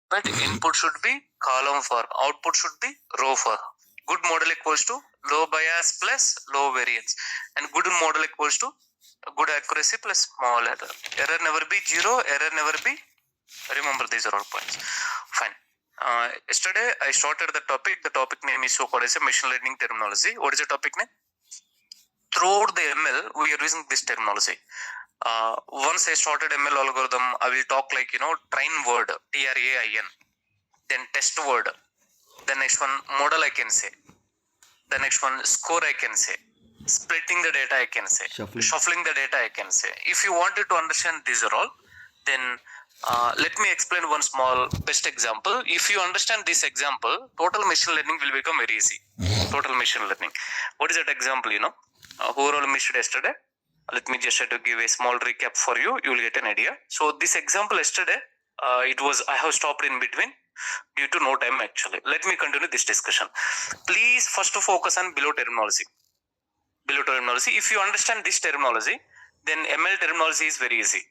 but input should be column for, output should be row for. Good model equals to low bias plus low variance, and good model equals to good accuracy plus small error. Error never be zero, error never be, remember these are all points. Fine. Yesterday I started the topic name is so called as a machine learning terminology. What is the topic name? Throughout the ML we are using this terminology. Once I started ML algorithm, I will talk like, train word, TRAIN, then test word, the next one model I can say, the next one score I can say, splitting the data I can say, shuffling the data I can say. If you wanted to understand these are all, then let me explain one small best example. If you understand this example, total machine learning will become very easy. Total machine learning. What is that example? Who all missed yesterday? Let me just try to give a small recap for you. You will get an idea. So this example yesterday, I have stopped in between due to no time actually. Let me continue this discussion. Please first focus on below terminology. Below terminology. If you understand this terminology, then ML terminology is very easy.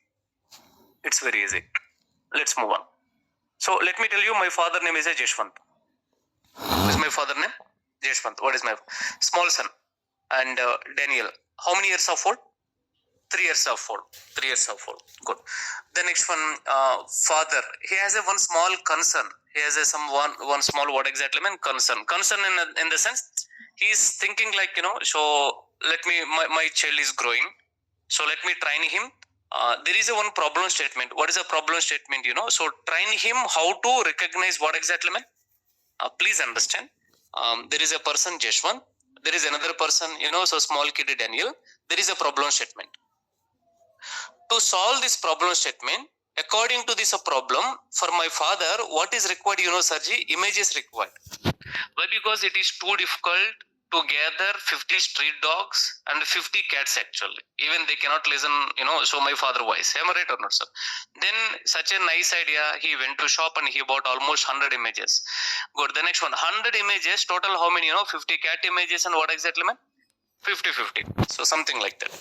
It's very easy. Let's move on. So let me tell you, my father name is a Jeshwant. What is my father name? Jeshwant. What is my small son? And Daniel. How many years of old? 3 years of old. 3 years of old. Good. The next one, father. He has a one small concern. He has one small, what exactly mean? Concern. Concern in the sense, he is thinking like, so let me, my child is growing. So let me train him. There is a one problem statement. What is a problem statement? So train him how to recognize what exactly mean. Please understand. There is a person Jeshwant. There is another person, so small kid Daniel. There is a problem statement. To solve this problem statement, according to this problem, for my father, what is required, Sarji? Image is required. Why? Because it is too difficult to gather 50 street dogs and 50 cats actually. Even they cannot listen, so my father voice. Am I right or not, sir? Then such a nice idea, he went to shop and he bought almost 100 images. Good. The next one, 100 images, total how many, 50 cat images and what exactly, man? 50-50. So something like that.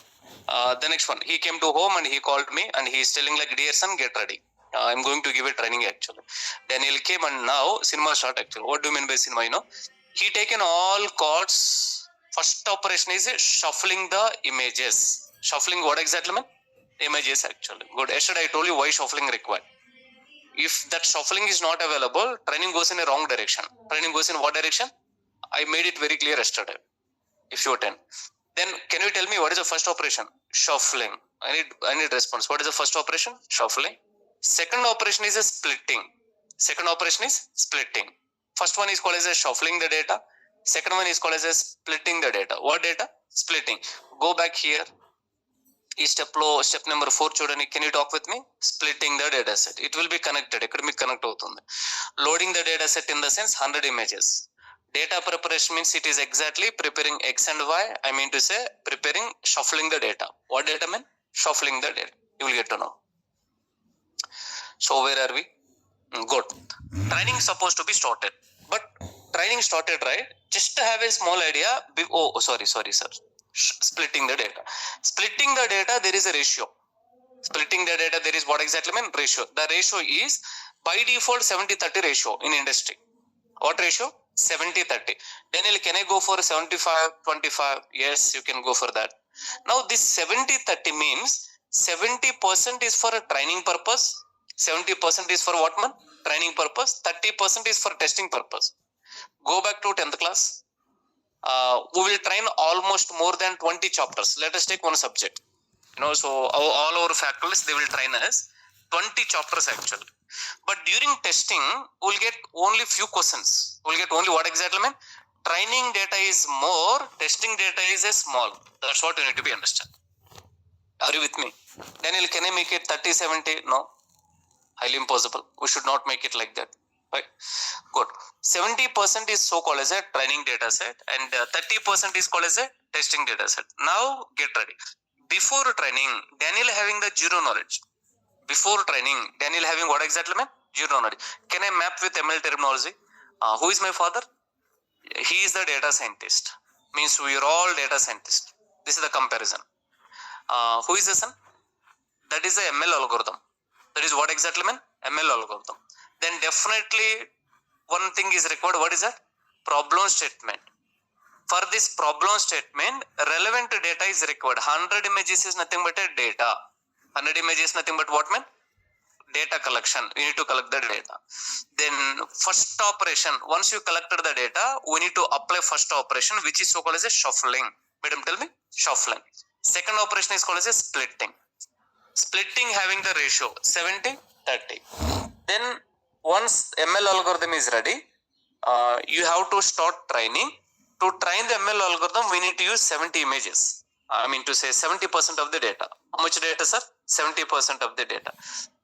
The next one, he came to home and he called me and he is telling like, dear son, get ready. I'm going to give a training actually. Daniel came and now cinema start actually. What do you mean by cinema? He taken all chords. First operation is shuffling the images. Shuffling what exactly mean? Images actually. Good. Yesterday I told you why shuffling required. If that shuffling is not available, training goes in a wrong direction. Training goes in what direction? I made it very clear yesterday. If you attend. Then can you tell me what is the first operation? Shuffling. I need response. What is the first operation? Shuffling. Second operation is a splitting. Second operation is splitting. First one is called as a shuffling the data. Second one is called as a splitting the data. What data? Splitting. Go back here. Step number 4 chudani. Can you talk with me? Splitting the data set. It will be connected. It could be connected. Loading the data set in the sense 100 images. Data preparation means it is exactly preparing X and Y. I mean to say preparing, shuffling the data. What data mean? Shuffling the data. You will get to know. So where are we? Good. Training is supposed to be started. But training started, right? Just to have a small idea. Sorry, sir. Splitting the data. Splitting the data, there is a ratio. Splitting the data, there is what exactly mean? Ratio. The ratio is by default 70-30 ratio in industry. What ratio? 70-30. Daniel, can I go for 75-25? Yes, you can go for that. Now this 70-30 means 70% is for a training purpose. 70% is for what, man? Training purpose. 30% is for testing purpose. Go back to 10th class. We will train almost more than 20 chapters. Let us take one subject. So all our faculties, they will train us 20 chapters actually. But during testing, we'll get only few questions. We'll get only what exactly mean? Training data is more, testing data is a small. That's what you need to be understand. Are you with me? Daniel, can I make it 30-70? No. Highly impossible. We should not make it like that. Right? Good. 70% is so called as a training data set and 30% is called as a testing data set. Now get ready. Before training, Daniel having the zero knowledge. Before training, Daniel having what exactly mean? Zero knowledge. Can I map with ML terminology? Who is my father? He is the data scientist. Means we are all data scientists. This is the comparison. Who is the son? That is the ML algorithm. That is what exactly mean? ML algorithm. then definitely one thing is required. What is that? Problem statement. For this problem statement, relevant data is required. 100 images is nothing but a data. 100 images nothing but what, man? Data collection. You need to collect the data. Then first operation, once you collected the data, we need to apply first operation, which is so called as a shuffling. Madam, tell me. Shuffling. Second operation is called as a splitting. Splitting having the ratio 70-30. Then once ML algorithm is ready, you have to start training. To train the ML algorithm, we need to use 70 images. I mean to say 70% of the data. How much data, sir? 70% of the data.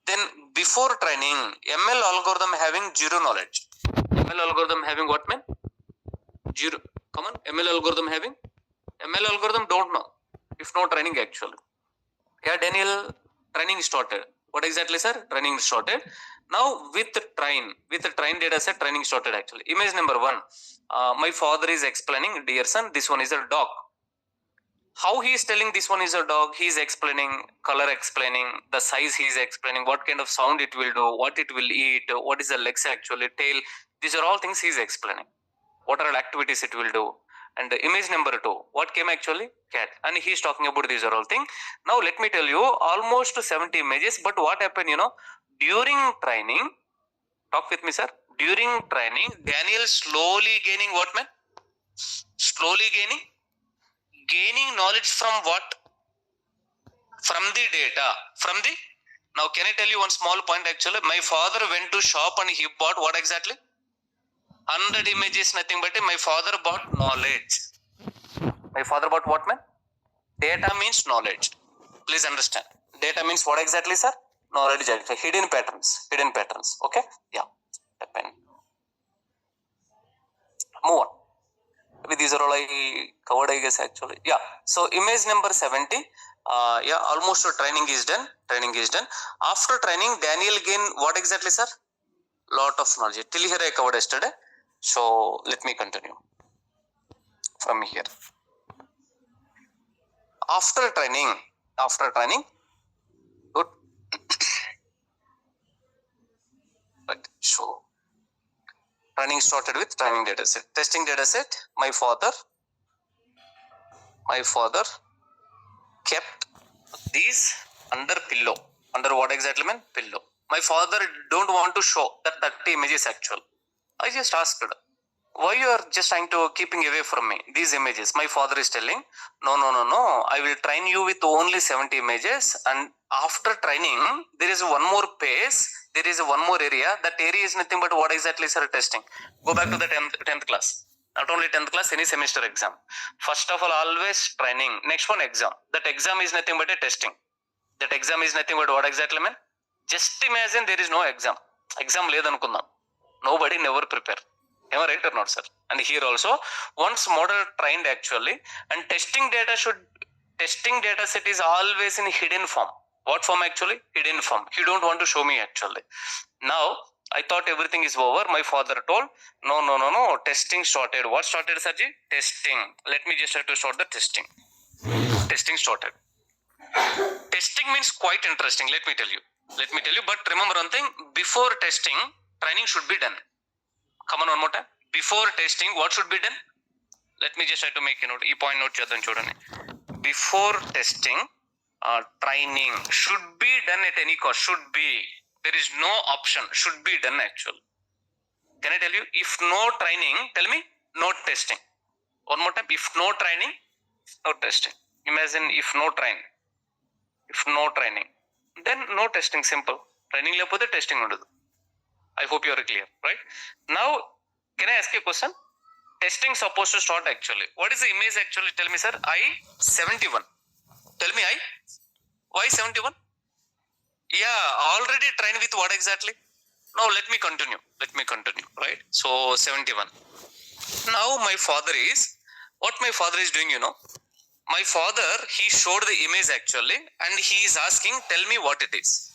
Then before training, ML algorithm having zero knowledge. ML algorithm having what, man? Zero. Come on, ML algorithm having? ML algorithm don't know. If no training actually. Yeah, Daniel, training started. What exactly, sir? Training started. Now with the train data set, training started actually. Image number 1. My father is explaining, dear son, this one is a dog. How he is telling this one is a dog? He is explaining, color explaining, the size he is explaining, what kind of sound it will do, what it will eat, what is the legs actually, tail. These are all things he is explaining. What are activities it will do. And the image number 2, what came actually? Cat. And he is talking about these are all things. Now let me tell you, almost 70 images, but what happened, during training, talk with me, sir. During training, Daniel slowly gaining what, man? Slowly gaining knowledge from what? From the data. Now can I tell you one small point actually? My father went to shop and he bought what exactly? 100 images, nothing but my father bought knowledge. My father bought what, man? Data means knowledge. Please understand. Data means what exactly, sir? Knowledge. Hidden patterns. Okay? Yeah. Depend. Move on. Maybe these are all I covered, I guess, actually. Yeah. So image number 70. Yeah, almost training is done. After training, Daniel gain what exactly, sir? Lot of knowledge. Till here I covered yesterday. So let me continue from here. After training, good. Right. So training started with training data set. Testing data set. My father kept these under pillow. Under what exactly, man? Pillow. My father don't want to show that 30 images actual. I just asked, why you are just trying to keeping away from me these images? My father is telling, no. I will train you with only 70 images, and after training, there is one more phase. There is one more area. That area is nothing but what exactly, sir? Testing. Go back to the 10th class. Not only 10th class, any semester exam. First of all, always training. Next one, exam. That exam is nothing but a testing. That exam is nothing but what exactly, man? Just imagine there is no exam. Exam ledanukunna. Nobody never prepare. Am I right or not, sir? And here also, once model trained actually, and testing data set is always in hidden form. What form actually? Hidden form. He don't want to show me actually. Now, I thought everything is over. My father told, no. Testing started. What started, Sarji? Testing. Let me just have to start the testing. Testing started. Testing means quite interesting. Let me tell you. But remember one thing. Before testing, training should be done. Come on, one more time. Before testing, what should be done? Let me just try to make a note. E point note chadani chudani. Before testing, training should be done at any cost. Should be. There is no option. Should be done actually. Can I tell you? If no training, tell me, no testing. One more time. If no training, no testing. Imagine if no training, then no testing. Simple. Training lepothe testing undadu. I hope you are clear, right? Now, can I ask you a question? Testing supposed to start actually. What is the image actually? Tell me, sir. I-71. Tell me, why 71? Yeah, already trained with what exactly? Now, let me continue, right? So, 71. Now, what my father is doing, my father, he showed the image actually, and he is asking, tell me what it is.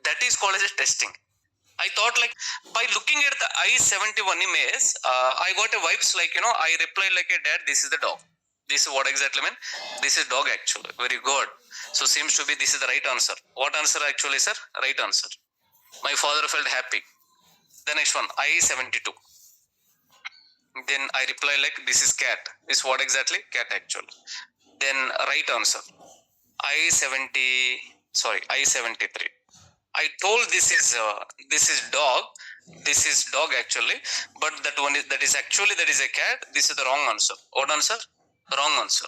That is called as a testing. I thought like by looking at the I-71 image, I got a vibes like, I replied like a dad, this is the dog. This is what exactly, man? This is dog actually. Very good. So seems to be this is the right answer. What answer actually, sir? Right answer. My father felt happy. The next one, I-72. Then I reply like, this is cat. Is what exactly? Cat actually. Then right answer, I-73. I told this is dog. This is dog actually, but that is a cat. This is the wrong answer. What answer? Wrong answer.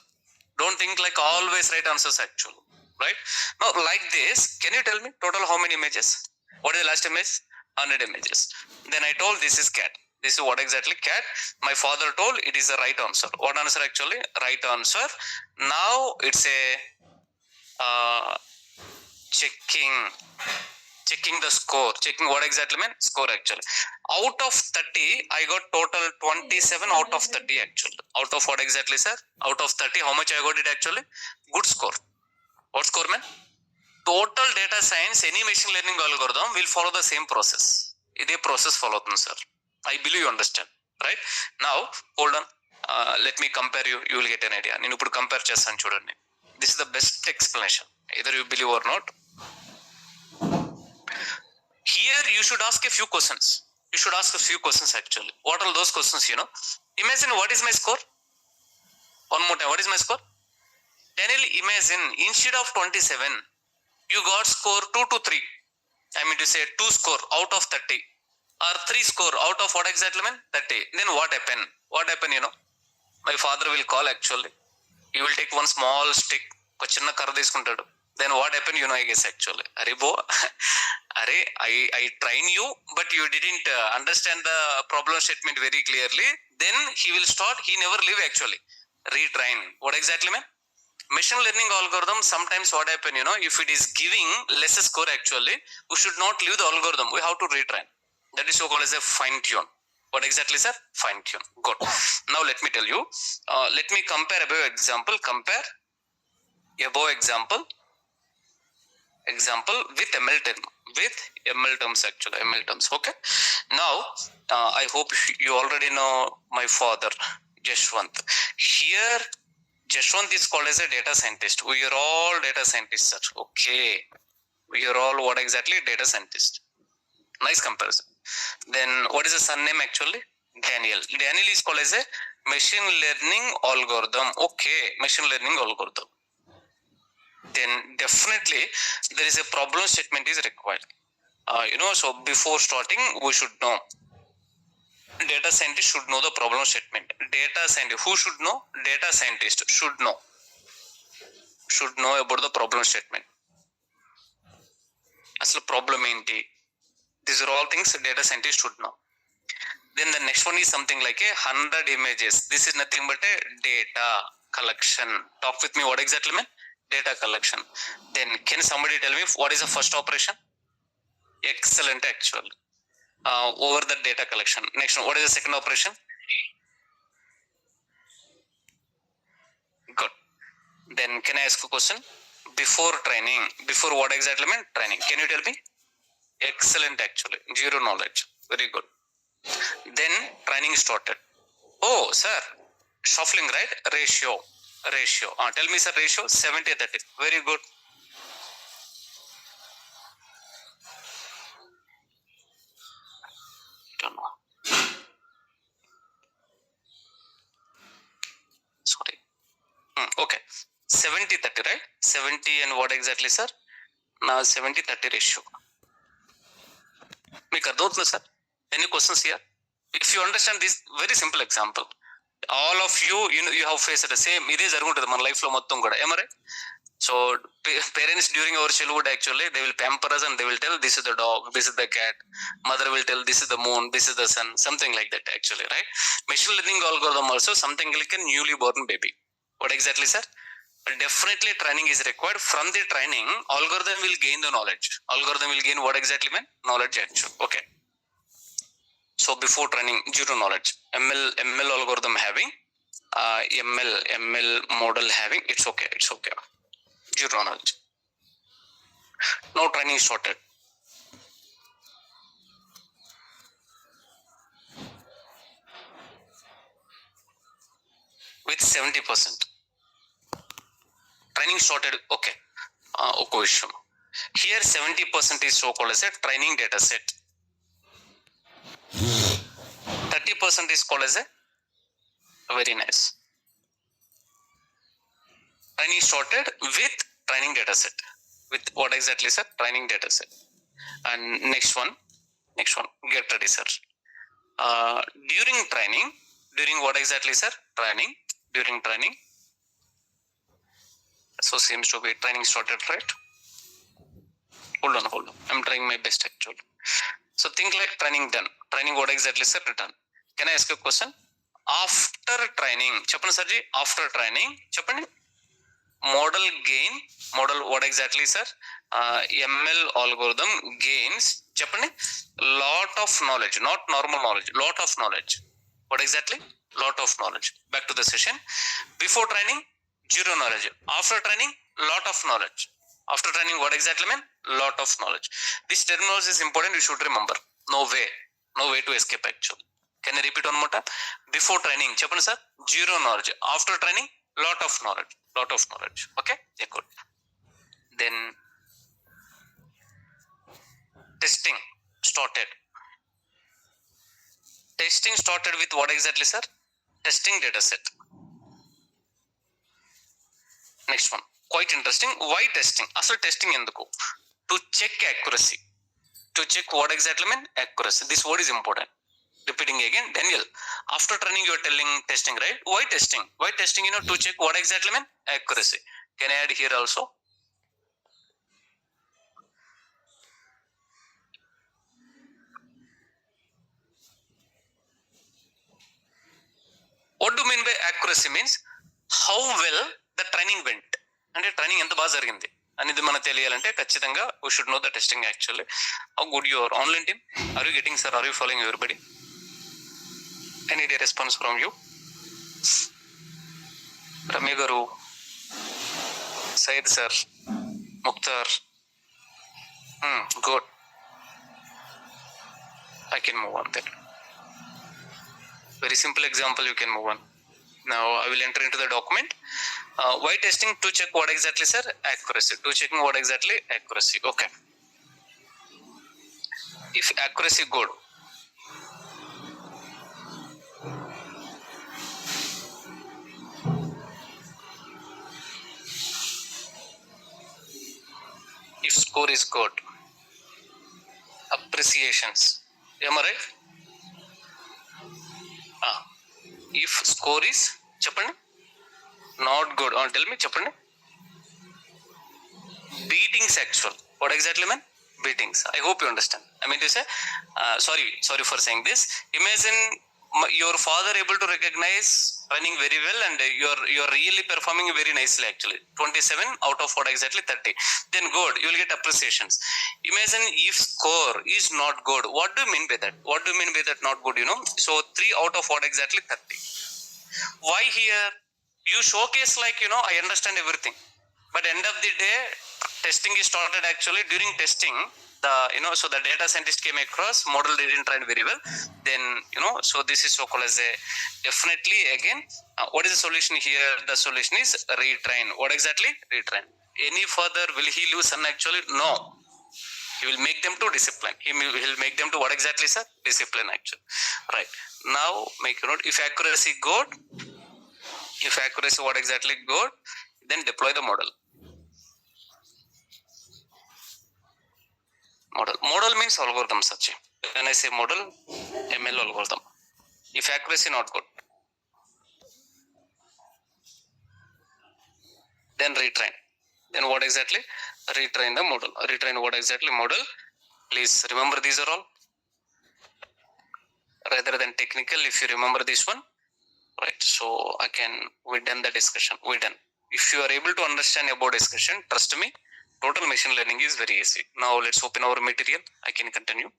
Don't think like always right answers actually. Right? Now like this, can you tell me total how many images? What is the last image? 100 images. Then I told this is cat. This is what exactly? Cat. My father told it is the right answer. What answer actually? Right answer. Now it's a checking the score. Checking what exactly mean? Score actually. Out of 30, I got total 27 out of 30 actually. Out of what exactly, sir? Out of 30, how much I got it actually? Good score. What score man? Total data science, any machine learning algorithm will follow the same process. This process follow, sir. I believe you understand. Right? Now, hold on. Let me compare you. You will get an idea. Nenu ippudu compare chestan chudandi. This is the best explanation. Either you believe or not. Here you should ask a few questions. You should ask a few questions actually. What are those questions, you know? Imagine what is my score? One more time, what is my score? Daniel, imagine instead of 27, you got score 2 to 3. I mean to say 2 score out of 30. Or 3 score out of what exactly mean? 30. Then what happened? What happened, you know? My father will call actually. He will take one small stick. Kochinna kara తీసుకుంటాడు. Then what happened, you know, I guess actually. Aribo, I train you, but you didn't understand the problem statement very clearly. Then he will start, he never leave actually. Retrain. What exactly mean? Machine learning algorithm, sometimes what happen, you know, if it is giving less score actually, we should not leave the algorithm. We have to retrain. That is so called as a fine tune. What exactly, sir? Fine tune. Good. Now let me tell you. Let me compare above example. Compare above example with ML term, with ML terms actually, ML terms. Okay. Now I hope you already know my father Jashwant. Here Jashwant is called as a data scientist. We are all data scientists, sir. Okay, we are all what exactly? Data scientist. Nice comparison. Then what is the son name actually? Daniel. Daniel is called as a machine learning algorithm. Okay, machine learning algorithm. Then definitely there is a problem statement is required. You know, so before starting we should know. Data scientist should know the problem statement. Data scientist, who should know? Data scientist should know about the problem statement. Asal problem enti. These are all things data scientist should know. Then the next one is something like 100 images. This is nothing but a data collection. Talk with me, what exactly mean? Data collection. Then can somebody tell me what is the first operation? Excellent actually. Over the data collection. Next one, what is the second operation? Good. Then can I ask a question? Before training, before what exactly mean? Training. Can you tell me? Excellent actually. Zero knowledge. Very good. Then training started. Oh, sir. Shuffling, right? Ratio. Tell me, sir, ratio 70-30. Very good. Don't know. Sorry. Okay. 70-30, right? 70 and what exactly, sir? Now 70-30 ratio. Make a doubt, sir. Any questions here? If you understand this very simple example, all of you, you know, you have faced the same. It is argument మన life లో మొత్తం కూడా. Am I right? So parents during our childhood actually they will pamper us and they will tell this is the dog, this is the cat. Mother will tell this is the moon, this is the sun, something like that actually, right? Machine learning algorithm also something like a newly born baby. What exactly, sir? Definitely training is required. From the training, algorithm will gain the knowledge. Algorithm will gain what exactly mean? Knowledge actually. Okay. So before training, zero knowledge. ML algorithm having, ML model having, it's okay. Zero knowledge. Now training started. With 70%. Training started, okay. Okay, విషయం. Here 70% is so called as a training data set. 30% is called as a very nice. Training started with training data set. With what exactly, sir? Training data set. And next one, get ready, sir. During what exactly, sir? During training. So seems to be training started, right? Hold on. I'm trying my best actually. So think like training done. Training what exactly, sir? Done. Can I ask you a question? After training, చెప్పండి sir ji. After training, చెప్పండి. Model what exactly, sir? ML algorithm gains చెప్పండి lot of knowledge, not normal knowledge, lot of knowledge. What exactly? Lot of knowledge. Back to the session. Before training, zero knowledge. After training, lot of knowledge. After training, what exactly mean? Lot of knowledge. This terminology is important, you should remember. No way to escape actually. Can I repeat one more time? Before training, చెప్పండి sir, zero knowledge. After training, lot of knowledge. Okay, yeah, good. Then testing started with what exactly, sir? Testing data set. Next one, quite interesting. Why testing? Asal testing enduku? To check accuracy. To check what exactly mean? Accuracy. This word is important. Repeating again, Daniel, after training you are telling testing, right? Why testing? To check what exactly mean? Accuracy. Can I add here also? What do you mean by accuracy? Means how well the training went. అంటే training ఎంత బాగా జరిగింది అనేది మనకు తెలియాలంటే ఖచ్చితంగా we should know the testing actually. How good your online team? Are you getting, sir? Are you following everybody? I need a response from you. Ramya garu, Said sir, Mukhtar. Good. I can move on then. Very simple example, you can move on. Now I will enter into the document. Why testing? To check what exactly, sir? Accuracy. To checking what exactly? Accuracy. Okay. If accuracy good, if score is good, appreciations. Am I right? If score is చెప్పండి not good, tell me చెప్పండి beatings actual. What exactly mean? Beatings. I hope you understand. I mean to say, sorry for saying this. Imagine your father able to recognize running very well and you're really performing very nicely actually. 27 out of what exactly 30. Then good, you will get appreciations. Imagine if score is not good. What do you mean by that? Not good, So 3 out of what exactly 30. Why here? You showcase like, I understand everything. But end of the day, testing is started actually. During testing, so the data scientist came across, model didn't train very well. Then, so this is so called as a, definitely again, what is the solution here? The solution is retrain. What exactly? Retrain. Any further, will he lose son actually? No. He will make them to discipline. He'll make them to what exactly, sir? Discipline actually. Right. Now, make a note. If accuracy good, what exactly good, then deploy the model. Model means algorithm, Sachi. When I say model, ML algorithm. If accuracy not good, then retrain. Then what exactly? Retrain the model. Retrain what exactly? Model. Please remember these are all. Rather than technical, if you remember this one, right? So we done the discussion. We done. If you are able to understand about discussion, trust me, total machine learning is very easy. Now let's open our material. I can continue.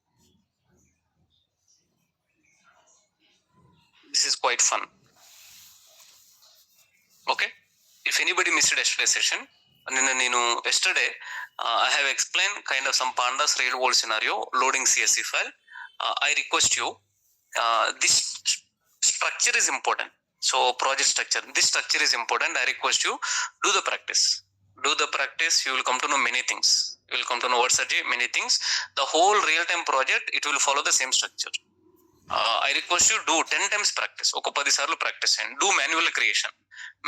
This is quite fun. Okay. If anybody missed yesterday's session, yesterday I have explained kind of some pandas real world scenario loading CSV file. I request you, this structure is important. So project structure, this structure is important. I request you do the practice. Do the practice, you will come to know many things. You will come to know what Sarji, many things. The whole real-time project, it will follow the same structure. I request you do 10 times practice. ఒక 10 సార్లు practice and do manual creation.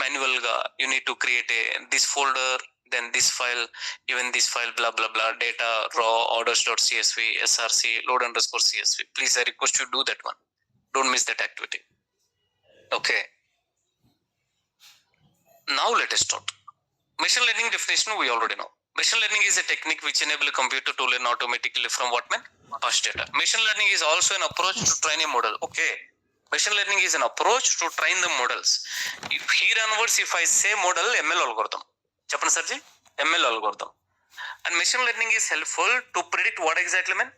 Manual గా you need to create this folder, then this file, even this file, blah blah blah, data raw orders.csv, src, load underscore csv. Please, I request you do that one. Don't miss that activity. Okay. Now let us start. Machine learning definition we already know. Machine learning is a technique which enables a computer to learn automatically from what man? Past data. Machine learning is also an approach to train a model. Okay. Machine learning is an approach to train the models. Here onwards, if I say model, ML algorithm. Chappan Sarji? ML algorithm. And machine learning is helpful to predict what exactly man?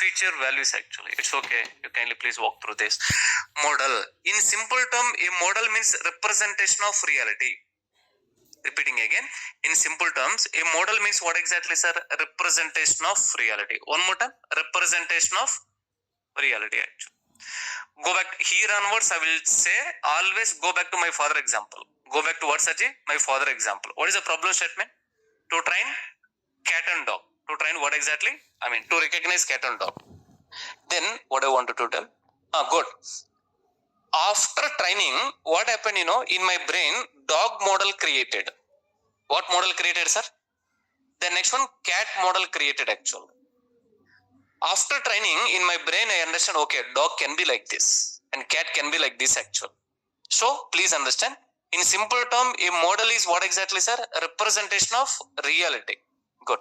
Feature values actually. It's okay. You kindly please walk through this. Model. In simple term, a model means representation of reality. Repeating again, in simple terms, a model means what exactly, sir? Representation of reality. One more time, representation of reality actually. Go back here onwards, I will say always go back to my father example. Go back to what, Saji? My father example. What is the problem statement? To train cat and dog. To train what exactly? I mean, to recognize cat and dog. Then what I wanted to tell? Good. After training, what happened, in my brain, dog model created. What model created, sir? The next one, cat model created actually. After training, in my brain, I understand, okay, dog can be like this and cat can be like this actually. So, please understand, in simple term, a model is what exactly, sir? A representation of reality. Good.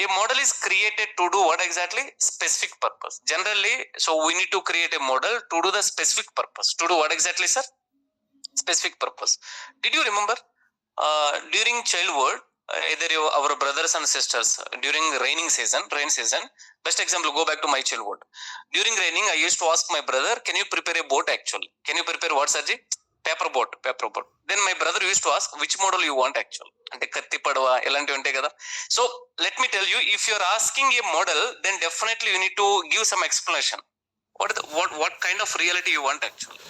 A model is created to do what exactly? Specific purpose. Generally, so we need to create a model to do the specific purpose. To do what exactly, sir? Specific purpose. Did you remember during childhood, either our brothers and sisters, during rain season, best example, go back to my childhood. During raining, I used to ask my brother, can you prepare a boat actually? Can you prepare what, Sarji? Paper boat. Then my brother used to ask, which model you want actually? అంటే కత్తి పడవ ఇలాంటివి ఉంటాయి కదా. So let me tell you, if you're asking a model, then definitely you need to give some explanation. What kind of reality you want actually?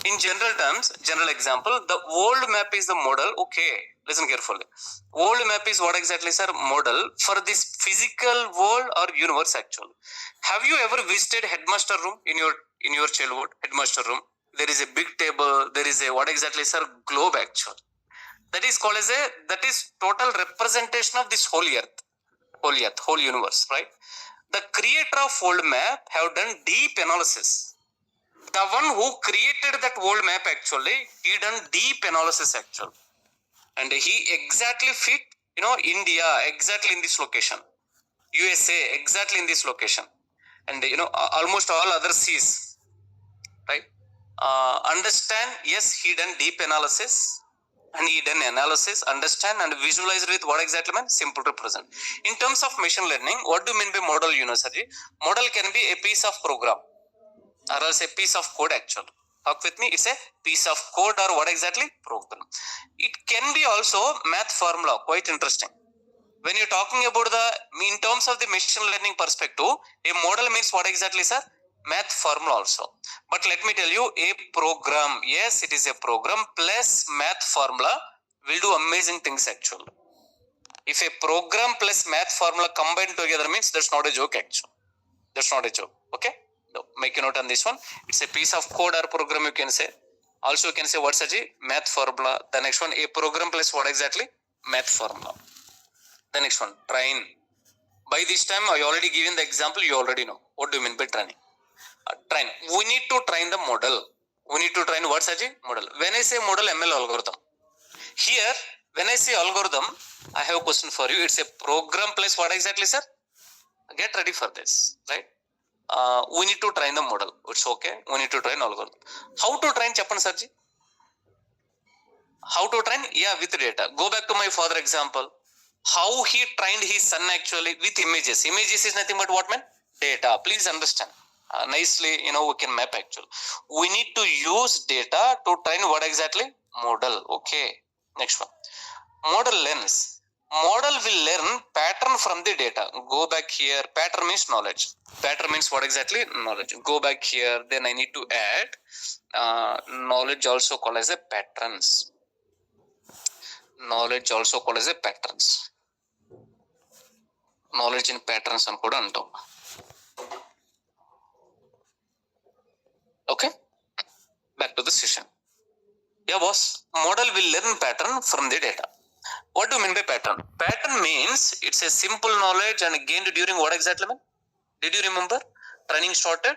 In general terms, general example, the world map is the model. Okay, listen carefully. World map is what exactly, sir? Model for this physical world or universe actually. Have you ever visited headmaster room in your childhood? Headmaster room. There is a big table. There is a what exactly, sir? Globe actually. That is called as that is total representation of this whole earth, whole universe, right? The creator of world map have done deep analysis. The one who created that world map actually, he done deep analysis actually, and he exactly fit, India exactly in this location, USA exactly in this location, and almost all other seas, right? Understand? Yes, he done deep analysis. And he done analysis, understand and visualize with what exactly man? Simple to present. In terms of machine learning, what do you mean by model, Sarji? Model can be a piece of program or else a piece of code actually. Talk with me, it's a piece of code or what exactly? Program. It can be also math formula, quite interesting. When you're talking about in terms of the machine learning perspective, a model means what exactly, sir? Math formula also. But let me tell you, a program, yes, it is a program plus math formula will do amazing things actually. If a program plus math formula combined together means that's not a joke actually. That's not a joke. Okay? No, make a note on this one. It's a piece of code or program, you can say. Also you can say what's a math formula. The next one, a program plus what exactly? Math formula. The next one, train. By this time, I already given the example, you already know. What do you mean by training? Train. We need to train the model. We need to train what, Saji? Model. When I say model, ML algorithm. Here, when I say algorithm, I have a question for you. It's a program plus what exactly, sir? Get ready for this, right? We need to train the model. It's okay. We need to train algorithm. How to train, Chappan Sarji? How to train? Yeah, with data. Go back to my father example. How he trained his son actually with images. Images is nothing but what, man? Data. Please understand. Nicely, we can map actually. We need to use data to train what exactly? Model. Okay. Next one. Model learns. Model will learn pattern from the data. Go back here. Pattern means knowledge. Pattern means what exactly? Knowledge. Go back here. Then I need to add knowledge also called as a patterns. Knowledge also called as a patterns. Knowledge in patterns అని కూడా అంటాం. Okay, back to the session. Yeah boss, model will learn pattern from the data. What do you mean by pattern? Pattern means it's a simple knowledge and gained during what exactly, man? Did you remember? Training started.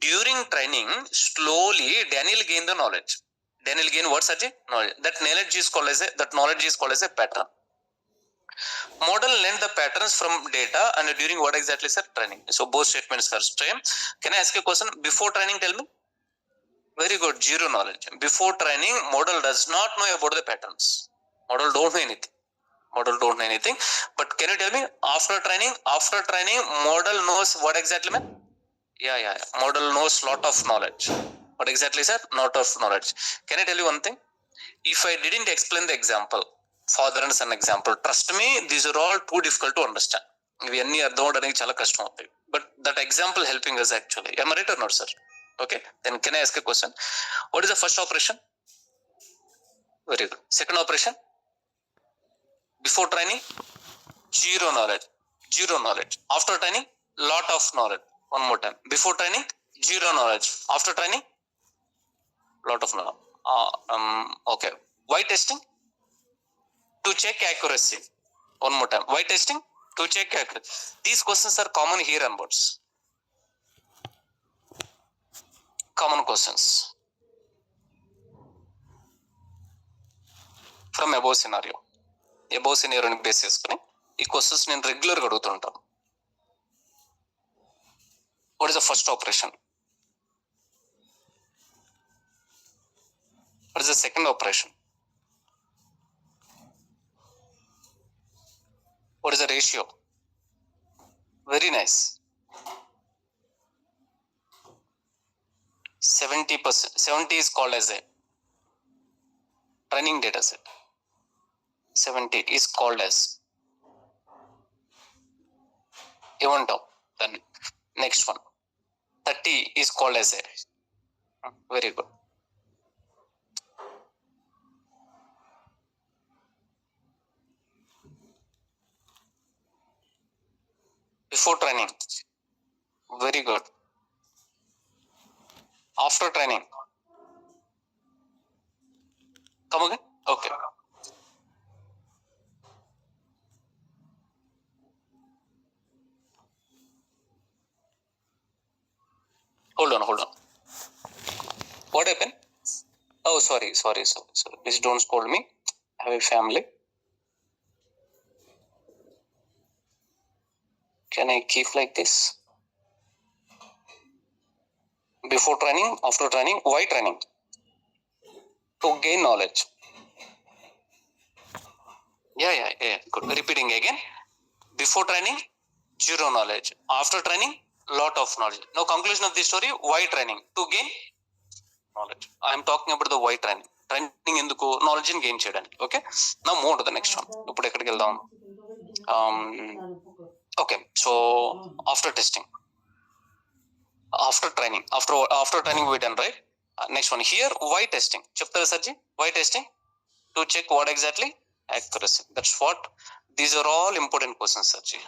During training, slowly Daniel gained the knowledge. Daniel gained what, Sajay? Knowledge. That knowledge is called as a pattern. Model learned the patterns from data and during what exactly, sir? Training. So both statements are same. Can I ask a question? Before training, tell me. Very good. Zero knowledge. Before training, model does not know about the patterns. Model don't know anything. But can you tell me, after training, model knows what exactly, man? Yeah. Model knows lot of knowledge. What exactly, sir? Lot of knowledge. Can I tell you one thing? If I didn't explain the example, father and son example, trust me, these are all too difficult to understand. ఇవి అన్ని అర్థం అవడానికి చాలా కష్టం అవుతాయి. But that example helping us actually. Am I right or not, sir? Okay. Then can I ask a question? What is the first operation? Very good. Second operation? Before training, zero knowledge. After training, lot of knowledge. One more time. Before training, zero knowledge. After training, lot of knowledge. Okay. Why testing? To check accuracy. One more time. Why testing? To check accuracy. These questions are common here onwards. Common questions from above scenario ని base చేసుకుని ఈ questions నేను regular గా అడుగుతుంటాను. What is the first operation? What is the second operation? What is the ratio? Very nice. 70% is called as a training data set. 70 is called as ఏమంటాం దాన్ని? Next one 30 is called as a. Very good. Before training, very good. After training, come again. Okay. Hold on. What happened? Oh, sorry. Please don't scold me. I have a family. Can I keep like this? Before training, after training, why training? To gain knowledge. Yeah. Good. Repeating again. Before training, zero knowledge. After training, lot of knowledge. Now conclusion of this story, why training? To gain knowledge. I am talking about the why training. Training ఎందుకు? knowledge ని gain చేయడానికి. Okay. Now move to the next one. ఇప్పుడు ఎక్కడికి వెళ్దాం? Okay. So after testing, after training we done, right? Next one here, why testing? చెప్తారా సర్జీ? Why testing? To check what exactly? Accuracy. That's what. These are all important questions, Sarji.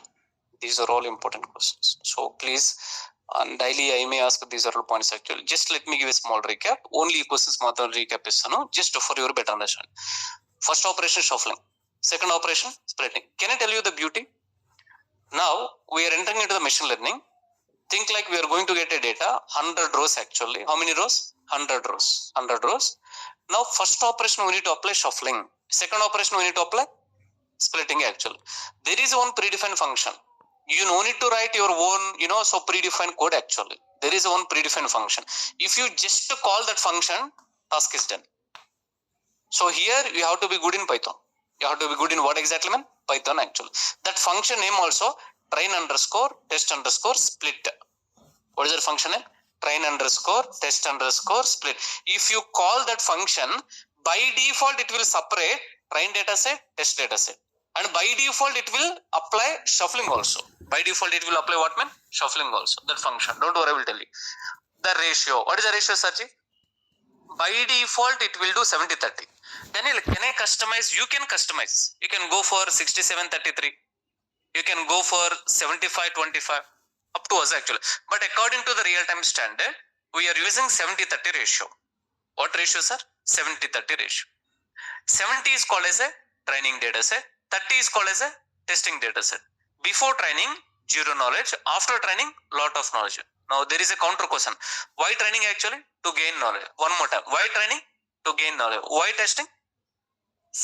These are all important questions. So please, daily I may ask these are all points actually. Just let me give a small recap. Only questions మాత్రం recap ఇస్తాను, just for your better understanding. First operation, shuffling. Second operation, splitting. Can I tell you the beauty? Now we are entering into the machine learning. Think like we are going to get a data 100 rows actually. How many rows? 100 rows. Now first operation we need to apply shuffling. Second operation we need to apply splitting actually. There is one predefined function. You no need to write your own, so predefined code actually. There is one predefined function. If you just call that function, task is done. So here you have to be good in Python. You have to be good in what exactly, man? Python actually. That function name also, train underscore test underscore split. What is that function name? Train underscore test underscore split. If you call that function, by default it will separate train data set, test data set. And by default it will apply shuffling also. By default it will apply what, man? Shuffling also. That function. Don't worry, I will tell you. The ratio. What is the ratio, Sachi? By default it will do 70-30. Daniel, can I customize? You can customize. You can go for 67-33. You can go for 75-25. Up to us actually. But according to the real-time standard, we are using 70-30 ratio. What ratio, sir? 70-30 ratio. 70 is called as a training data set. 30 is called as a testing data set. Before training, zero knowledge. After training, lot of knowledge. Now there is a counter question. Why training actually? To gain knowledge. One more time. Why training? To gain knowledge. Why testing?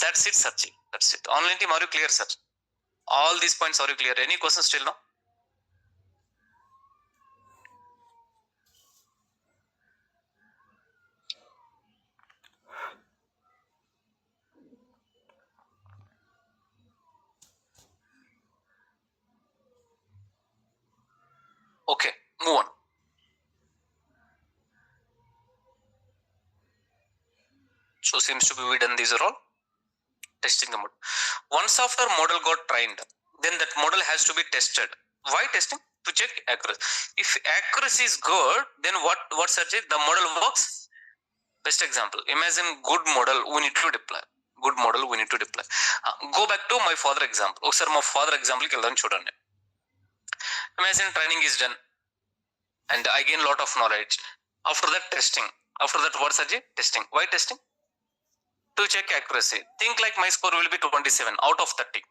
That's it, Sarji. That's it. Online team, are you clear, sir? All these points are you clear? Any questions still now? Okay, move on. So seems to be we done these are all testing the model. Once after model got trained, then that model has to be tested. Why testing? To check accuracy. If accuracy is good, then what Sarji? The model works. Best example. Imagine good model we need to deploy. Good model we need to deploy. Go back to my father example. Oh sir, my father example ki veldam chudandi. Imagine training is done and I gain lot of knowledge. After that testing. After that what Sarji? Testing. Why testing? To check accuracy. Think like my score will be 27 out of 30.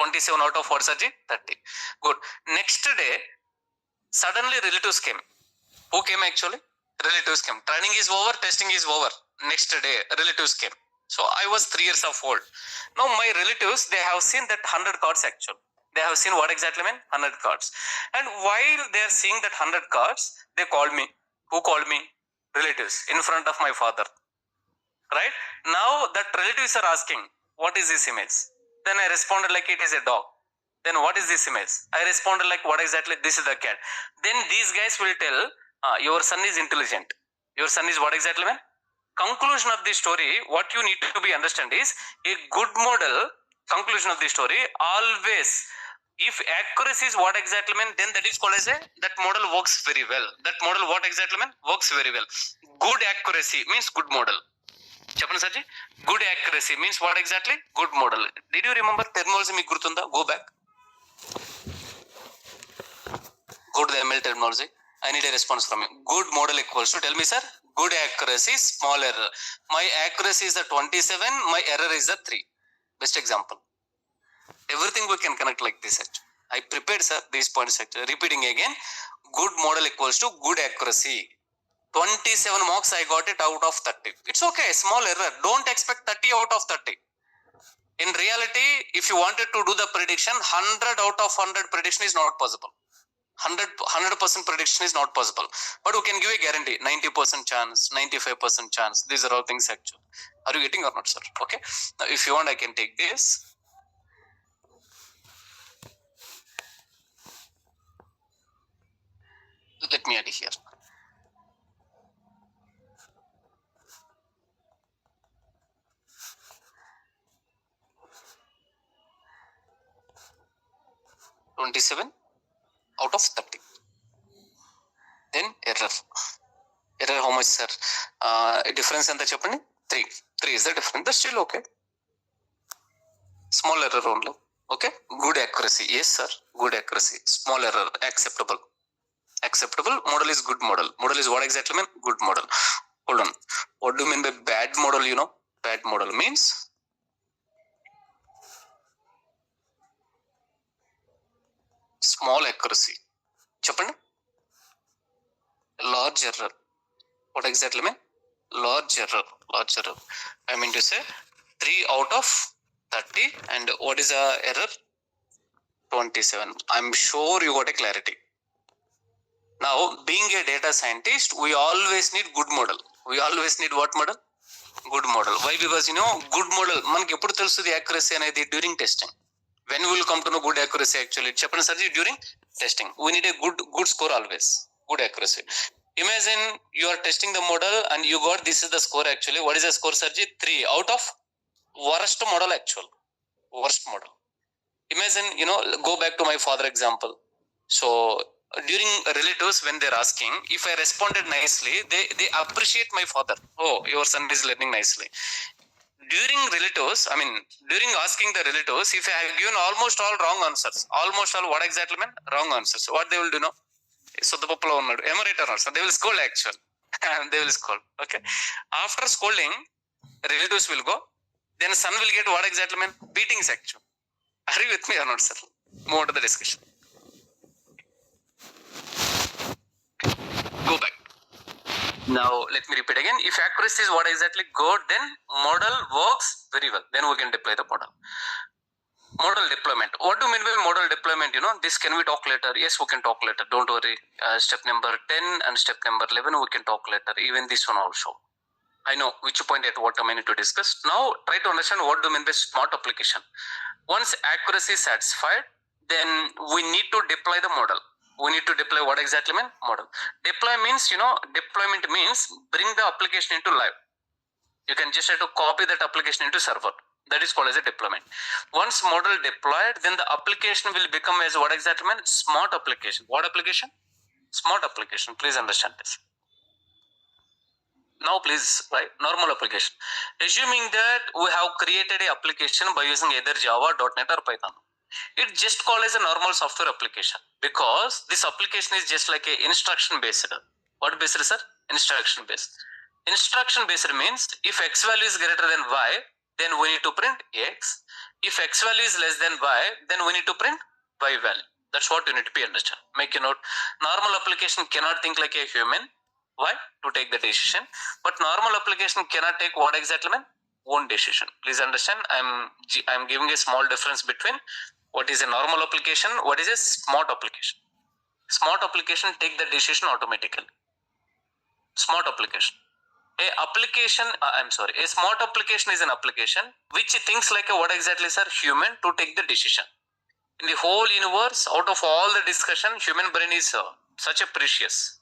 27 out of what, Sarji? 30. Good. Next day, suddenly relatives came. Who came actually? Relatives came. Training is over, testing is over. Next day, relatives came. So I was 3 years of old. Now my relatives, they have seen that 100 cards actually. They have seen what exactly mean? 100 cards. And while they are seeing that 100 cards, they called me. Who called me? Relatives in front of my father. Right? Now that relatives are asking, what is this image? Then I responded like it is a dog. Then what is this image? I responded like what exactly? This is the cat. Then these guys will tell, your son is intelligent. Your son is what exactly, man? Conclusion of the story, what you need to be understand is a good model. Conclusion of the story, always if accuracy is what exactly mean, then that is called as a that model works very well. That model what exactly mean? Works very well. Good accuracy means good model. చెప్పండి సార్జీ good accuracy means what exactly good model. Did you remember terminology మీకు గుర్తుందా? Go back, go to the ML terminology. I need a response from you. Good model equals to, tell me sir, good accuracy, small error. My accuracy is the 27, my error is the 3. Best example. Everything we can connect like this actually. I prepared sir these points actually. Repeating again, good model equals to good accuracy. 27 marks I got it out of 30. It's okay, small error. Don't expect 30 out of 30. In reality, if you wanted to do the prediction, 100 out of 100 prediction is not possible. 100% prediction is not possible. But we can give a guarantee, 90% chance, 95% chance. These are all things actually. Are you getting or not, sir? Okay. Now, if you want, I can take this. Let me add here. (27) out of 30. Then error. Error how much, sir? Difference enta cheppandi? 3. 3 is the difference. That's still okay. Small error only. Okay. Good accuracy. Yes, sir. Good accuracy. Small error. Acceptable. Acceptable. Model is good model. Model is what exactly mean? Good model. Hold on. What do you mean by bad model? You know, bad model means small accuracy. Cheppandi. Large error. What exactly mean? Large error. Large error. I mean to say 3 out of 30. And what is the error? 27. I'm sure you got a clarity. Now, being a data scientist, we always need good model. We always need what model? Good model. Why? Because you know, good model, manaki eppudu telustundi accuracy anedi during testing. When we will come to know good accuracy actually? Cheppandi sir, during testing. We need a good score always. Good accuracy. Imagine you are testing the model and you got this is the score actually. What is the score, Sarji? 3 out of worst model actual. Worst model. Imagine, you know, go back to my father example. So during relatives when they're asking, if I responded nicely, they appreciate my father. Oh, your son is learning nicely. during relatives, I mean, during asking the relatives, if I have given almost all wrong answers, almost all what exactly mean? Wrong answers. What they will do now? So the people are not, am I right or not? So they will scold actually. They will scold. Okay. After scolding, relatives will go. Then son will get what exactly mean? Beatings actually. Are you with me or not, sir? Move on to the discussion. Go back. Now let me repeat again. If accuracy is what exactly good, then model works very well. Then we can deploy the model. Model deployment. What do you mean by model deployment? You know, this can we talk later? Yes, we can talk later. Don't worry. Step number 10 and step number 11, we can talk later. Even this one also. I know which point at what I need to discuss. Now try to understand what do you mean by smart application. Once accuracy is satisfied, then we need to deploy the model. We need to deploy what exactly mean? Model. Deploy means, you know, deployment means bring the application into live. You can just have to copy that application into server. That is called as a deployment. Once model deployed, then the application will become as what exactly mean? Smart application. What application? Smart application. Please understand this. Now please, right, normal application. Assuming that we have created a application by using either Java, .NET or Python. It just called as a normal software application because this application is just like a instruction based. What based, sir? Instruction based. Instruction based means if x value is greater than y, then we need to print x. If x value is less than y, then we need to print y value. That's what you need to be understand. Make a note. Normal application cannot think like a human. Why? To take the decision. But normal application cannot take what exactly mean? Own decision. Please understand. I'm giving a small difference between what is a normal application, what is a smart application. Smart application take the decision automatically. Smart application. A smart application is an application which thinks like a what exactly, sir? Human to take the decision. In the whole universe, out of all the discussion, human brain is such a precious.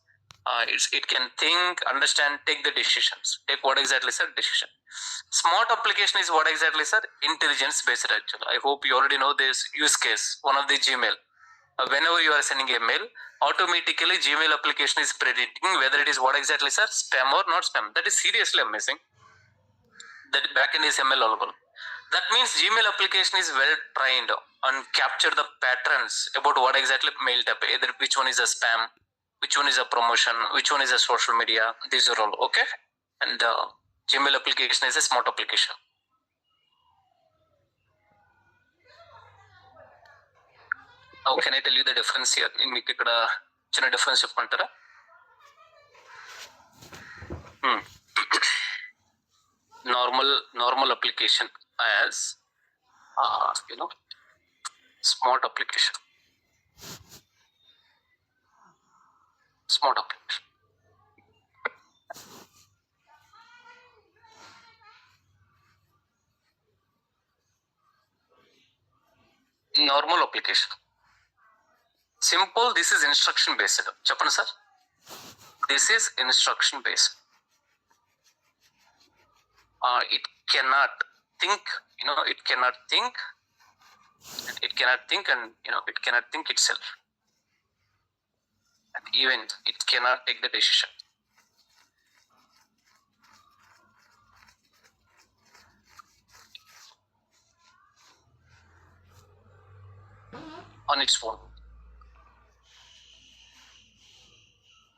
It can think, understand, take the decisions. Take what exactly, sir? Decision. Smart application is what exactly, sir? Intelligence based actually. I hope you already know this use case, one of the Gmail. Whenever you are sending a mail, automatically Gmail application is predicting whether it is what exactly, sir? Spam or not spam. That is seriously amazing. That backend is ML allowable. That means Gmail application is well trained and capture the patterns about what exactly mail type, either which one is a spam, which one is a promotion, which one is a social media. These are all okay. And Gmail application is a smart application. Now can I tell you the difference here? In ikkada difference cheppantara. Normal application as smart application. Smart application. Normal application. Simple, this is instruction based. Chappan sir. This is instruction based. It cannot think, it cannot think, and it cannot think, and it cannot think itself. And even it cannot take the decision. On its own.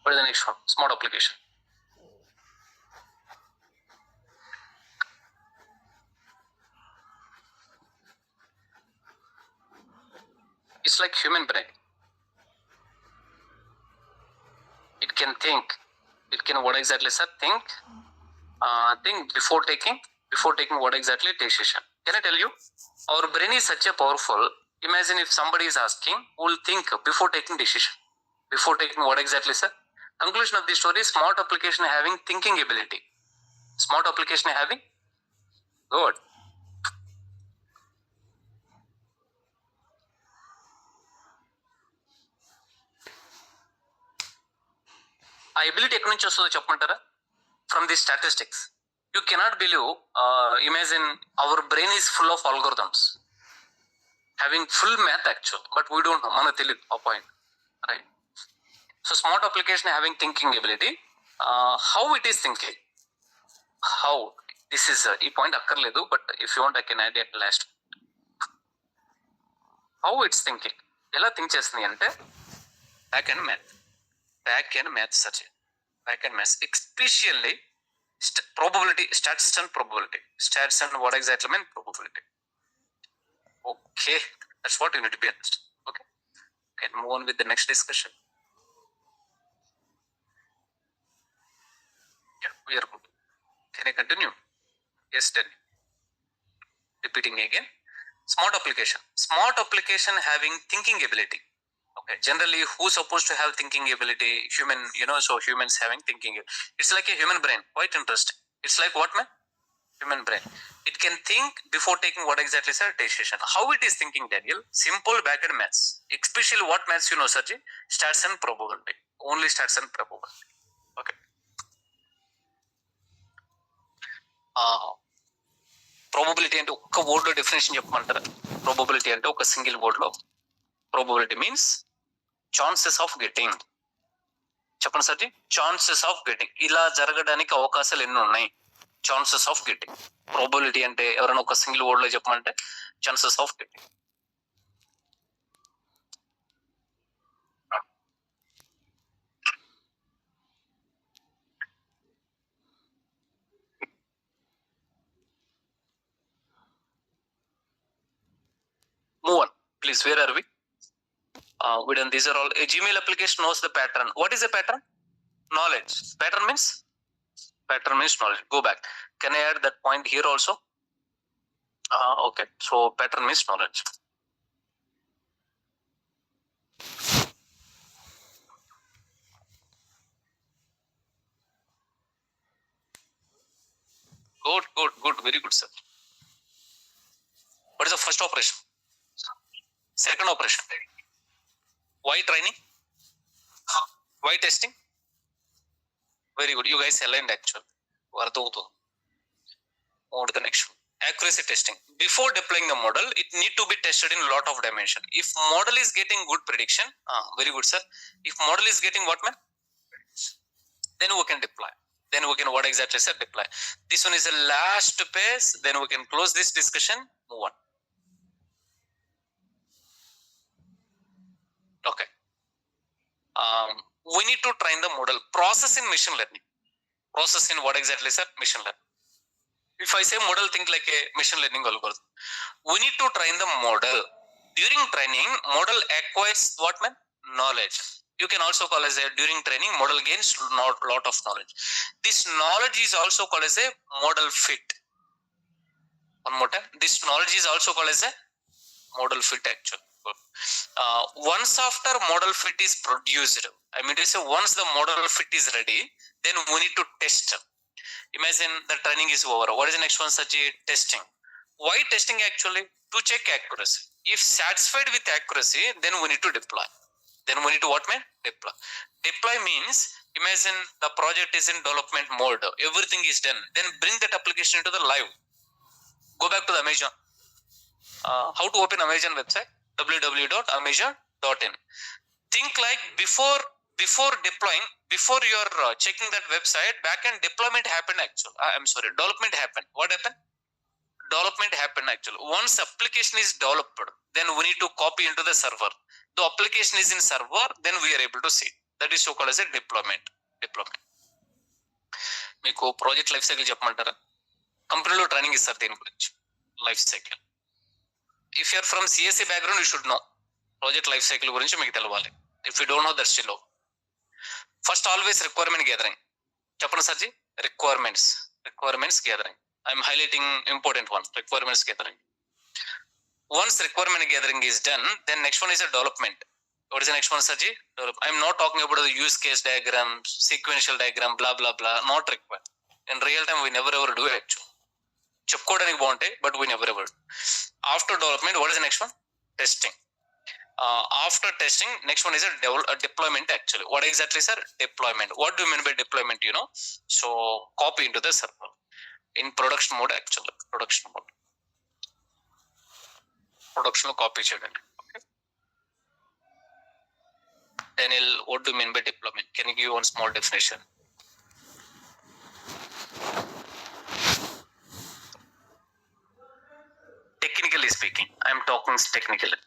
What is the next one? Smart application. It's like human brain. It can think. It can what exactly, sir? Think. Think before taking what exactly decision. Can I tell you? Our brain is such a powerful. Imagine if somebody is asking, we'll think before taking decision. Before taking what exactly, sir? Conclusion of the story is smart application having thinking ability. Smart application having? Good. ఆ ability ఎక్కడి నుంచి వస్తుందో చెప్పమంటారా? From the statistics. You cannot believe, imagine our brain is full of algorithms. Having full math actual, but we don't know. Mana telid a point. Right. So smart application having thinking ability. How it is thinking? How? This is ఈ point అక్కర్లేదు, but if you want I can add at last. How it's thinking, ఎలా think చేస్తుంది అంటే back and math search, back and maths especially probability, stats and probability. Stats and what exactly mean probability. Okay, that's what you need to be understood. Okay, can move on with the next discussion. Yeah, we are good. Can I continue? Yes, tell me. Repeating again. Smart application having thinking ability. Okay, generally who's supposed to have thinking ability? Human, so humans having thinking. It's like a human brain, quite interesting. It's like what, man? Human brain. It can think before taking what exactly is a decision. How it is thinking, Daniel? Simple backend maths. Especially what maths you know, Sarji? Stats and probability. Only stats and probability. Okay. Probability అంటే ఒక్క word లో definition చెప్పమంటారా? Probability అంటే ఒక single word లో. Probability means chances of getting. చెప్పండి సర్జీ, chances of getting. ఇలా జరగడానికి అవకాశాలు ఎన్ని ఉన్నాయి? Chances of getting. ప్రాబబిలిటీ అంటే ఎవరైనా ఒక సింగిల్ వర్డ్ లో చెప్పమంటే chances of getting. Move on, please. Where are we? We done. These are all. A Gmail application knows the pattern. What is a pattern? Knowledge. Pattern means knowledge. Go back. Can I add that point here also? Okay. So pattern means knowledge. Good. Very good, sir. What is the first operation? Second operation. Why training? Why testing? Very good. You guys aligned actually. Move to the next one. Accuracy testing. Before deploying the model, it need to be tested in a lot of dimension. If model is getting good prediction, very good, sir. If model is getting what, man? Then we can deploy. Then we can what exactly, sir? Deploy. This one is the last phase. Then we can close this discussion. Move on. Okay. We need to train the model. Process in machine learning. Process in what exactly, sir? Machine learning. If I say model, think like a machine learning algorithm. We need to train the model. During training, model acquires what, man? Knowledge. You can also call as a during training, model gains lot of knowledge. This knowledge is also called as a model fit. One more time. This knowledge is also called as a model fit actually. Once after model fit is produced, I mean to say once the model fit is ready, then we need to test. Imagine the training is over. What is the next one, Saji? Testing. Why testing actually? To check accuracy. If satisfied with accuracy, then we need to deploy. Then we need to what, man? Deploy. Deploy means imagine the project is in development mode. Everything is done. Then bring that application into the live. Go back to the Amazon. How to open Amazon website? www.amazon.in. Think like before deploying, before you're checking that website, backend deployment happened actually. Development happened. What happened? Development happened actually. Once application is developed, then we need to copy into the server. The application is in server, then we are able to see. That is so called as a deployment. మీకు project life cycle చెప్పమంటారా? కంపెనీలో training ఇస్తారు దీని గురించి. Life cycle. If you're from CSC background, you should know project life cycle గురించి మీకు తెలవాలి. If you don't know, that's still okay. First always requirement gathering. చెప్పండి సర్జీ. Requirements gathering. I'm highlighting important one. Requirements gathering. Once requirement gathering is done, then next one is a development. What is the next one, Saji? I'm not talking about the use case diagram, sequential diagram, blah blah blah. Not required. In real time, we never ever do it actually. చెప్పుకోవడానికి బాగుంటాయి, but we never ever do. After development, what is the next one? Testing. After testing, next one is a deployment actually. What exactly, sir? Deployment. What do you mean by deployment? So copy into the server in production mode actually. Production లో copy చేయండి. Okay. Daniel, what do you mean by deployment? Can you give one small definition? speaking. I am talking technically.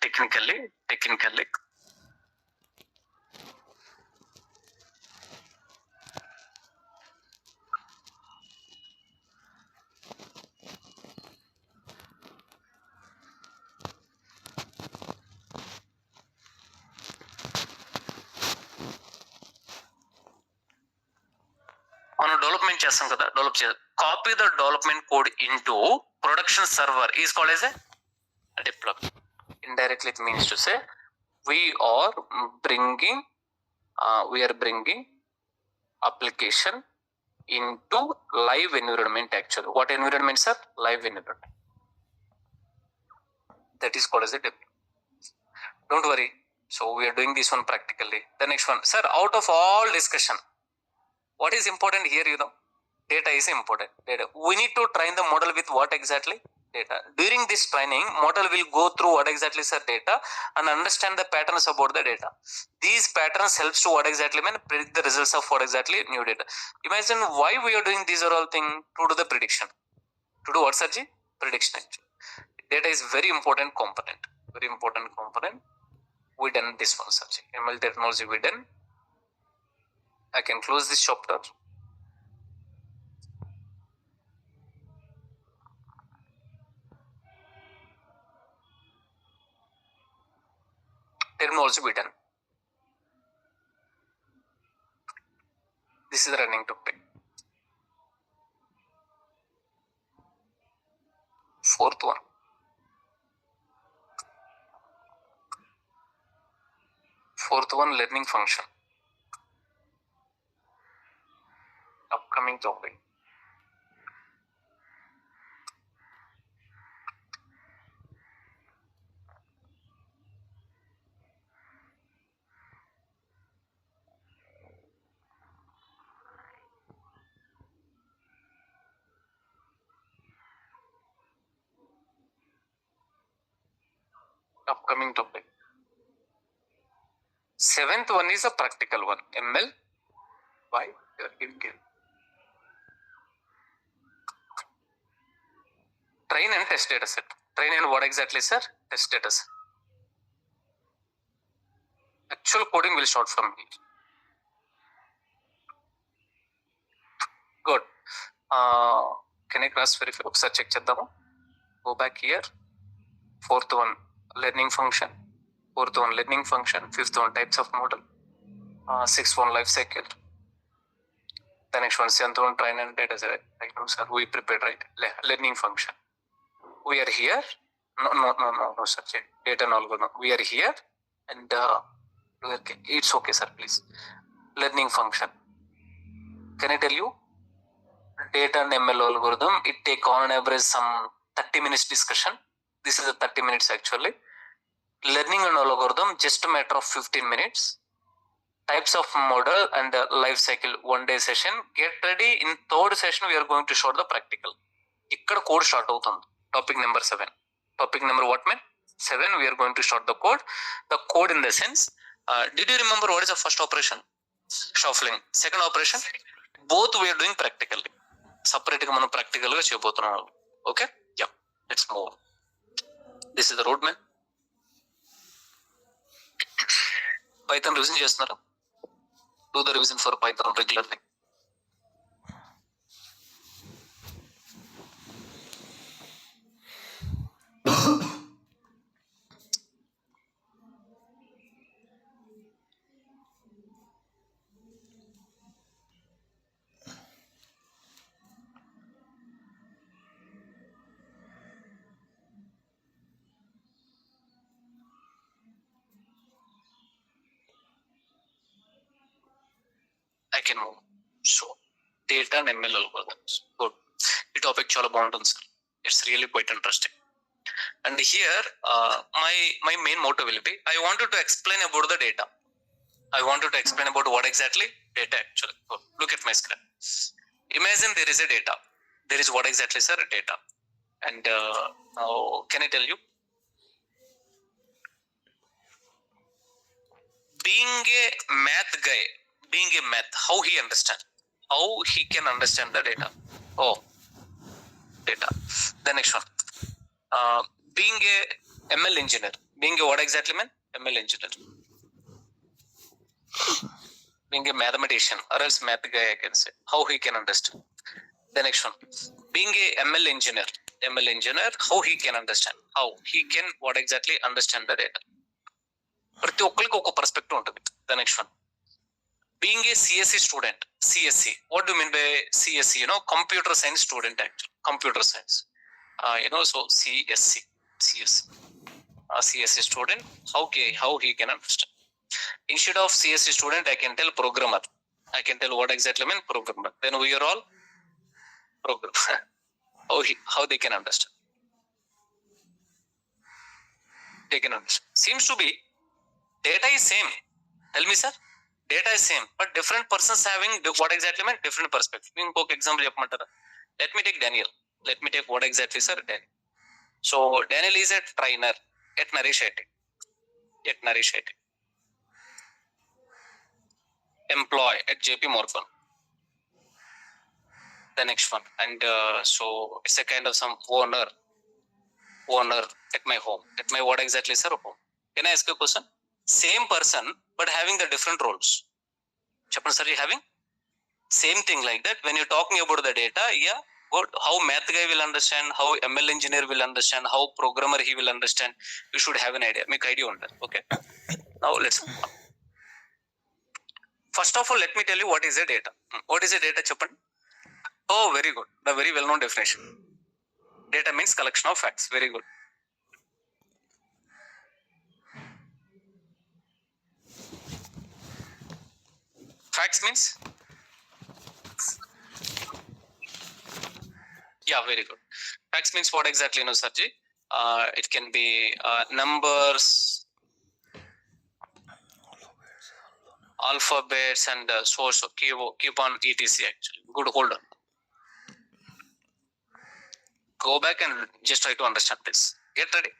మనం development చేస్తాం కదా, copy the development code into production server is called as a deployment. Indirectly it means to say we are bringing application into live environment. Actually, what environment, sir? Live environment. That is called as a deployment. Don't worry. So we are doing this one practically. The next one, sir, out of all discussion, what is important here? Data is important. Data. We need to train the model with what exactly? Data. During this training, model will go through what exactly, sir? Data, and understand the patterns about the data. These patterns helps to what exactly predict the results of what exactly new data. Imagine why we are doing these are all things to do the prediction. To do what, Sarji? Prediction actually. Data is very important component. Very important component. We done this one, Sarji. ML technology we done. I can close this chapter. Terminology we done. This is the running topic. Fourth one. Learning function. Upcoming topic. Upcoming topic. Seventh one is a practical one. ML by Gil. Train and test data set. Train and what exactly, sir? Test data set. Actual coding will start from here. Good. Can I cross verify? Check cheddamo. Go back here. Fourth one, learning function. Fourth one, learning function. Fifth one, types of model. Sixth one, life cycle. The next one, seventh one, train and data set. Right now, sir, we prepared, right? Learning function. We are here. No, sir. Data and algorithm. We are here, and it's okay, sir. Please. Learning function. Can I tell you? Data and ML algorithm. It take on average some 30 minutes discussion. This is a 30 minutes actually. Learning and algorithm, just a matter of 15 minutes. Types of model and life cycle, 1 day session. Get ready. In third session, we are going to show the practical. Ikkada code start avutundi. Topic number 7. Topic number what, man? 7. We are going to start the code. The code in the sense, did you remember what is the first operation? Shuffling. Second operation, both we are doing practically. Separate ga manam practical ga cheyabothunnamu. Okay? Yeah. Let's move. This is the road, man. Python revision చేస్తున్నారా? Do the revision for Python regularly. I can move. So, data and ML algorithms. Good. The topic chala baguntundi, sir. It's really quite interesting. And here, my main motto will be, I wanted to explain about the data. I wanted to explain about what exactly data actually. Good. Look at my screen. Imagine there is a data. There is what exactly, sir? Data. And now, can I tell you? Being a math guy, how he understand? How he can understand the data? Oh, data. The next one. being a ML engineer, being a what exactly man? ML engineer, being a mathematician or else math guy, I can say, how he can understand. The next one, being a ML engineer, how he can understand, how he can what exactly understand the data. ప్రతి ఒక్కరికి ఒక perspective ఉంటుంది. The next one, being a CSE student, CSE, what do you mean by CSE? Computer science student, actually, computer science. So CSE student, how he can understand. Instead of CSE student, I can tell programmer. I can tell what exactly mean programmer. Then we are all programmer. how they can understand. They can understand. Seems to be data is same. Tell me, sir. Data is same, but different persons having what exactly mean different perspective. ఇంకొక example చెప్పమంటారా? Let me take Daniel. Let me take what exactly, sir? Daniel. So Daniel is a trainer at Nourish IT. Employee at JP Morgan. The next one, and so it's a kind of some owner at my home. At my what exactly, sir? Home. Can I ask you a question? Same person, but having the different roles. Chapman sir, you having same thing like that. When you're talking about the data, yeah, how math guy will understand, how ML engineer will understand, how programmer he will understand. You should have an idea. Make idea on that. Okay. Now let's move on. First of all, let me tell you what is a data. What is a data, Chappan? Oh, very good. The very well-known definition. Data means collection of facts. Very good. Facts means? Yeah, very good. Facts means what exactly, Sarji? It can be numbers, alphabets, and source of keep on etc. Actually, good. Hold on. Go back and just try to understand this. Get ready.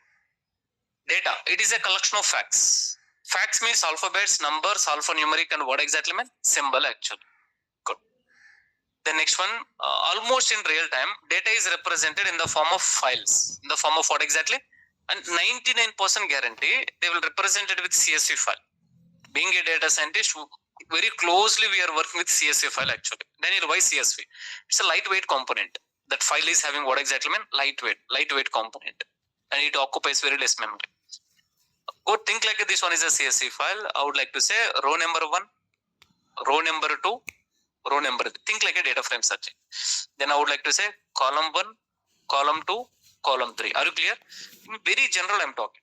Data. It is a collection of facts. Facts means alphabets, numbers, alphanumeric, and what exactly mean? Symbol actually. Good. The next one, almost in real time, data is represented in the form of files. In the form of what exactly? And 99% guarantee they will represent it with CSV file. Being a data scientist, very closely we are working with CSV file actually. Daniel, why CSV? It's a lightweight component. That file is having what exactly mean? Lightweight component. And it occupies very less memory. Go think like this one is a CSV file. I would like to say row number 1, row number 2, row number 3. Think like a data frame searching. Then I would like to say column 1, column 2, column 3. Are you clear? Very general I'm talking.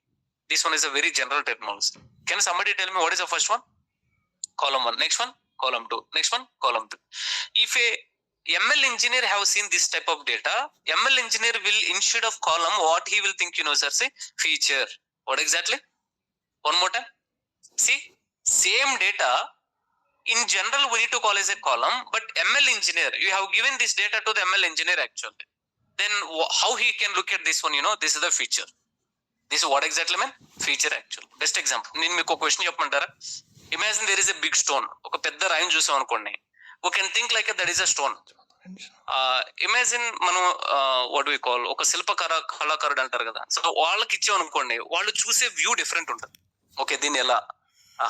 This one is a very general terminology. Can somebody tell me what is the first one? Column 1. Next one, column 2. Next one, column 3. If a ML engineer have seen this type of data, ML engineer will, instead of column, what he will think, sir, say feature. What exactly? One more time. See, same data, in general, we need to call as a column, but ML engineer, you have given this data to the ML engineer actually. Then how he can look at this one, this is the feature. This is what exactly mean? Feature actually. Best example. నేను మీకు ఒక question చెప్పమంటారా? Imagine there is a big stone. ఒక పెద్ద రాయిని చూసాం అనుకోండి. We can think like that is a stone. Imagine మనం what do we call ఒక కళాకారుడు అంటారు కదా. సో వాళ్ళకి ఇచ్చాం అనుకోండి, వాళ్ళు చూసే వ్యూ డిఫరెంట్ ఉంటుంది. ఓకే, దీన్ని ఎలా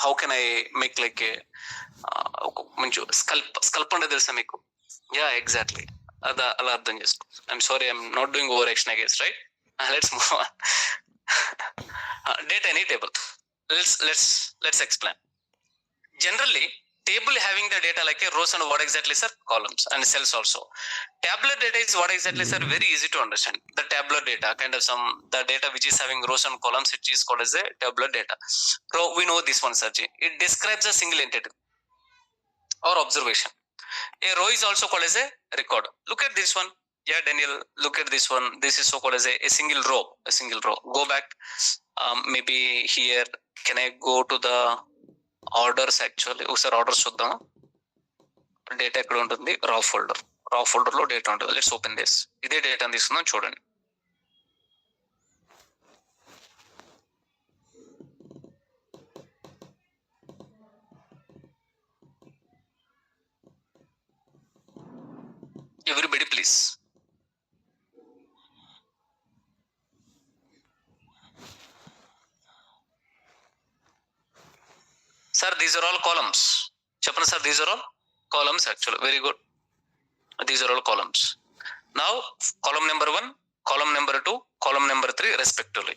how can I make like మంచి స్కల్ప్ అంటే తెలుసా మీకు? Yeah, exactly. అలా అర్థం చేసుకో. I'm sorry, I'm not doing over action, I guess, right? Let's move on. Data any table. Let's explain. Generally, table having the data like a rows and what exactly, sir? Columns and cells also. Tabular data is what exactly, sir? Very easy to understand. The tabular data, kind of the data which is having rows and columns, it is called as a tabular data. So we know this one, sir. It describes a single entity or observation. A row is also called as a record. Look at this one. Yeah, Daniel, look at this one. This is so called as a single row. Go back. Maybe here. Can I go to the orders actually? ఒకసారి orders చూద్దాం. Data ఎక్కడ ఉంటుంది? రా folder లో data ఉంటుంది. Let's open this. ఇదే data తీసుకుందాం, చూడండి. Everybody please. Sir, these are all columns. Chapana sir, these are all columns actually. Very good. These are all columns. Now, column number 1, column number 2, column number 3 respectively.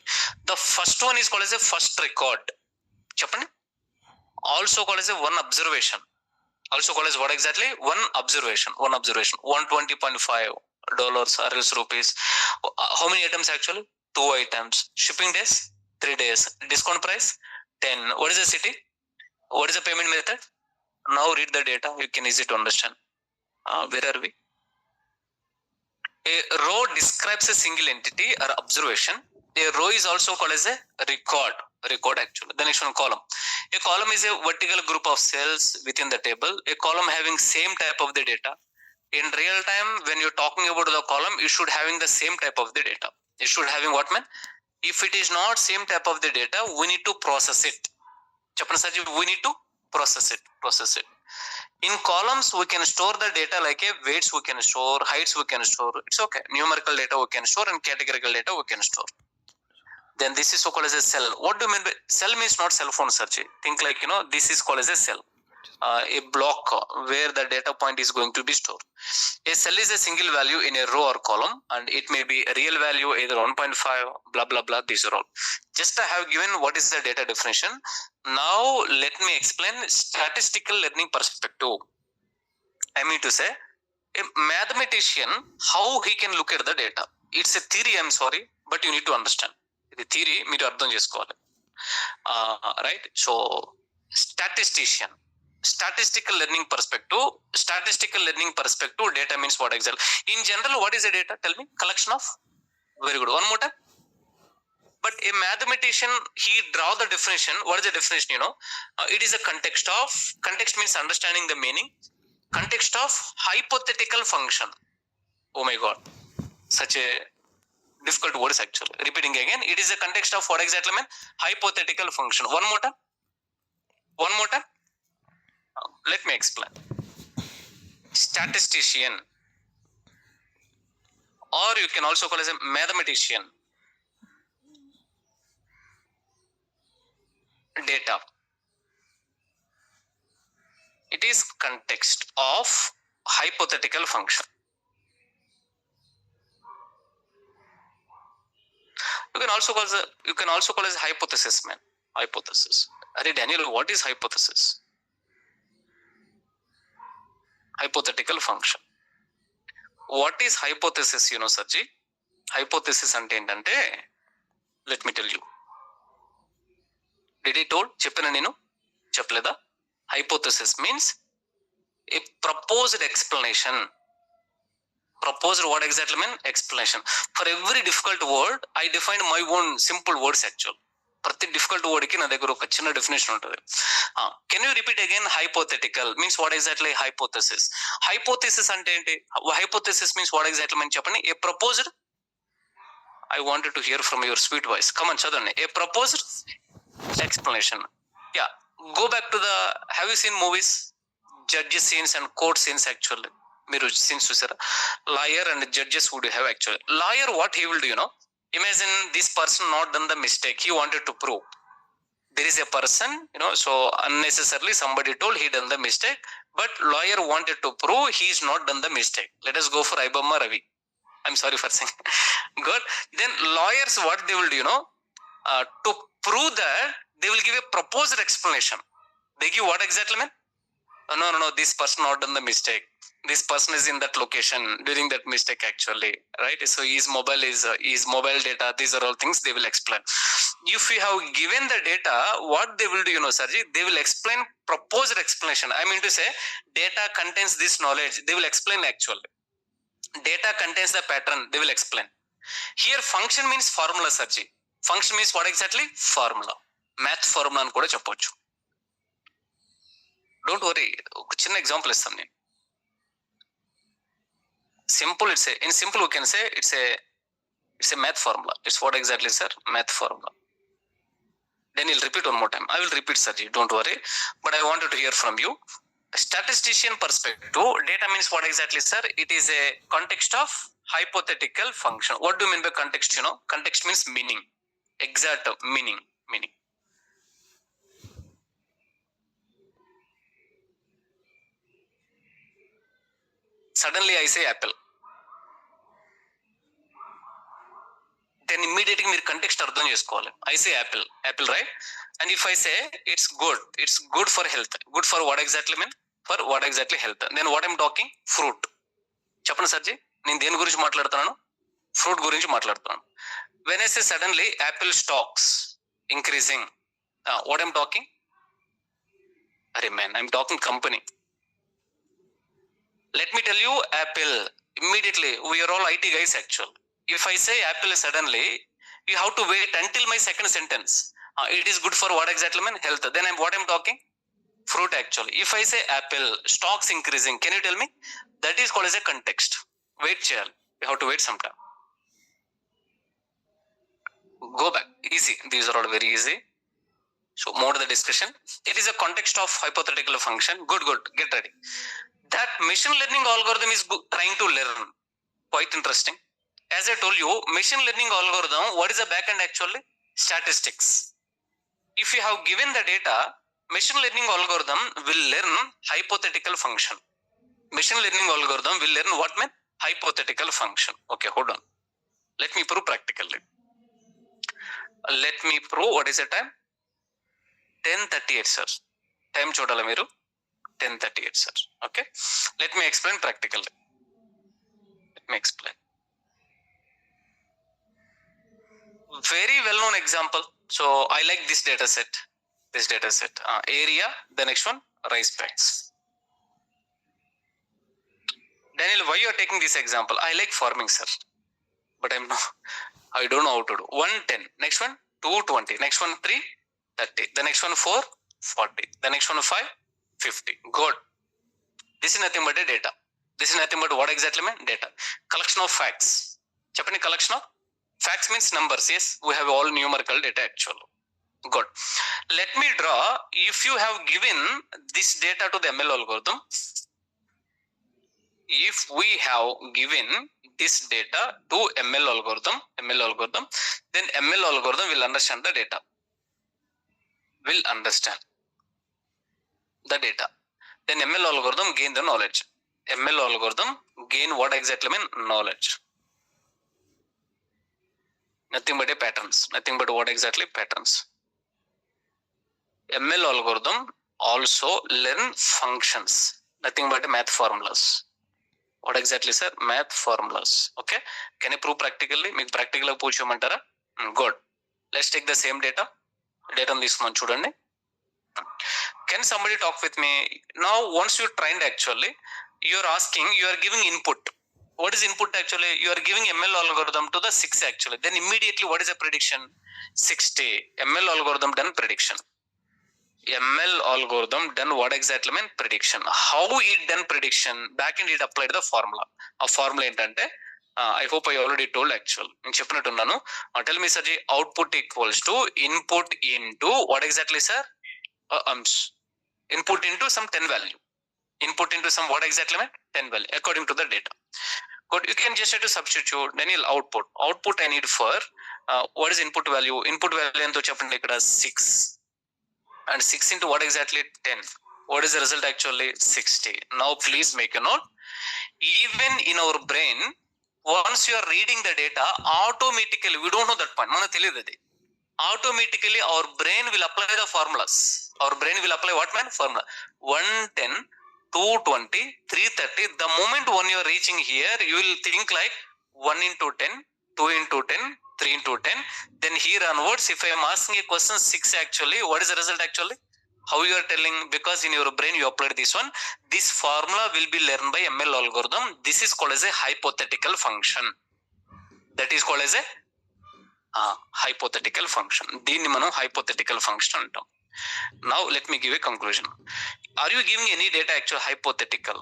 The first one is called as a first record. Chapani. Also called as a one observation. Also called as what exactly? One observation. 120.5 dollars or else rupees. How many items actually? 2 items. Shipping days? 3 days. Discount price? 10. What is the city? What is the payment method? Now read the data. You can easy to understand. Where are we? A row describes a single entity or observation. A row is also called as a record. Record actually. The next one, column. A column is a vertical group of cells within the table. A column having same type of the data. In real time, when you're talking about the column, you should having the same type of the data. You should having what, man? If it is not same type of the data, we need to process it. Chapana Saji, we need to process it. In columns, we can store the data like a weights we can store, heights we can store. It's okay. Numerical data we can store and categorical data we can store. Then this is so called as a cell. What do you mean by cell? Means not cell phone, Sarji. Think like, this is called as a cell. A block where the data point is going to be stored. A cell is a single value in a row or column, and it may be a real value, either 1.5, blah, blah, blah. These are all. Just I have given what is the data definition. Now, let me explain statistical learning perspective. I mean to say, a mathematician, how he can look at the data. It's a theory, I'm sorry, but you need to understand. The theory, మీరు అర్థం చేసుకోవాలి. Right? So, statistical learning perspective, data means what exactly? In general, what is a data? Tell me. Collection of? Very good. One more time. But a mathematician, he draw the definition. What is the definition, it is a context means understanding the meaning. Context of hypothetical function. Oh my God. Such a difficult word is actually. Repeating again, it is a context of what exactly, man? Hypothetical function. One more time. Let me explain. Statistician, or you can also call as a mathematician. Data. It is context of hypothetical function. You can also call as hypothesis, man. Hypothesis. Are Daniel, what is hypothesis? Hypothetical function. What is hypothesis, Sarji? Hypothesis ante entante, let me tell you. Did I told? Cheppana nenu? Cheppaleda? Hypothesis means a proposed explanation. Proposed what exactly mean? Explanation. For every difficult word, I defined my own simple words actually. ప్రతి difficult word కి నా దగ్గర ఒక చిన్న definition ఉంటుంది. Can you repeat again? Hypothetical means what exactly? Hypothesis అంటే ఏంటి? Hypothesis means what exactly అని చెప్పండి. A proposed, I wanted to hear from your sweet voice. Come on చదవండి. A proposed explanation. Yeah, go back to the, have you seen movies judges scenes and court scenes? Actually మీరు scenes చూసారా? Lawyer and judges would have actually. Lawyer what he will do, imagine this person not done the mistake. He wanted to prove there is a person, so unnecessarily somebody told he done the mistake, but lawyer wanted to prove he's not done the mistake. Let us go for Ibamma Ravi. I'm sorry for saying. Good. Then lawyers, what they will do, to prove that, they will give a proposed explanation. They give what exactly, man? No, this person not done the mistake. This person is in that location during that mistake actually, right? So his mobile data, these are all things they will explain. If you have given the data, what they will do, Sarji, they will explain proposed explanation. I mean to say, data contains this knowledge. They will explain actually. Data contains the pattern. They will explain. Here function means formula, Sarji. Function means what exactly? Formula. Math formula అని కూడా చెప్పొచ్చు. Don't worry. ఒక చిన్న example ఇస్తాను నేను. Simple, in simple we can say it's a math formula. It's what exactly, sir? Math formula. Then you'll repeat one more time. I will repeat, Sarji, don't worry. But I wanted to hear from you. Statistician perspective, data means what exactly, sir? It is a context of hypothetical function. What do you mean by context? Context means meaning. Exact meaning. suddenly I say apple, then immediately మీరు context అర్థం చేసుకోవాలి. I say apple right, and if I say it's good for health, good for what exactly mean, for what exactly health, then what I'm talking, fruit. చెప్పండి సర్జీ, నేను దేని గురించి మాట్లాడుతున్నాను? Fruit గురించి మాట్లాడుతున్నాను. when I say suddenly apple stocks increasing, what I'm talking, అరే man, I'm talking company. Let me tell you apple, immediately we are all IT guys actually. If I say apple suddenly, you have to wait until my second sentence. It is good for what exactly mean, health, then what I'm talking, fruit actually. If I say apple stocks increasing, can you tell me? That is called as a context. Wait child, you have to wait some time. Go back, easy, these are all very easy. So more the discussion, it is a context of hypothetical function. Good, get ready. That machine learning algorithm is trying to learn, quite interesting. As I told you, machine learning algorithm, what is the backend actually? Statistics. If you have given the data, machine learning algorithm will learn hypothetical function. Machine learning algorithm will learn what mean? Hypothetical function. Okay, hold on. Let me prove practically. Let me prove. What is the time? 10:38 sir. Time chodala meeru. 10:38 sir. Okay. Let me explain practically. Let me explain. Very well known example. So I like this data set. Area, the next one, rice bags. Daniel, why you are taking this example? I like farming sir, but I don't know how to do. 110, next one 220, next one 330, the next one 440, the next one 550. Good. This is nothing but a data. This is nothing but what exactly mean? Data. Collection of facts. Chapani collection of facts means numbers. Yes, we have all numerical data actually. Good. Let me draw. If you have given this data to the ML algorithm, if we have given this data to ML algorithm, then ML algorithm will understand the data. Will understand the data. Then ML algorithm gain the knowledge. ML algorithm gain what exactly mean? Knowledge. Nothing but a patterns. Nothing but what exactly? Patterns. ML algorithm also learn functions. Nothing but math formulas. What exactly sir? Math formulas. Okay. Can I prove practically? Meek practical ga puchumantara? Good. Let's take the same data. Data తీసుకున్నాం చూడండి. Can somebody talk with me? Now once you trained actually, you are asking, you are giving input. What is input actually? You are giving ML algorithm to the 6 actually. Then immediately what is the prediction? 60. ML algorithm done prediction. ML algorithm done what exactly mean? Prediction. How it done prediction? Back end it applied the formula. A formula ఏంటంటే I hope I already told actual. నేను చెప్పినట్టున్నాను. Tell me sir, output equals to input into what exactly sir? Input into some 10 value. Input into some what exactly mean? 10 value according to the data. Good. You can just have to substitute. Then you'll output. Output I need for what is input value? Input value ento cheppandi ikkada 6. And 6 into what exactly? 10. What is the result actually? 60. Now please make a note. Even in our brain, once you are reading the data, automatically, we don't know that point. Mana teliyadadi. Automatically our brain will apply the formulas. Our brain will apply what man? Formula. 110, 220, 330. The moment when you are reaching here, you will think like 1 into 10, 2 into 10, 3 into 10. Then here onwards, if I am asking a question 6 actually, what is the result actually? How you are telling? Because in your brain you applied this one. This formula will be learned by ML algorithm. This is called as a hypothetical function. That is called as a hypothetical function. దీన్ని మనం hypothetical function అంటాం. Now let me give a conclusion. Are you giving any data actual hypothetical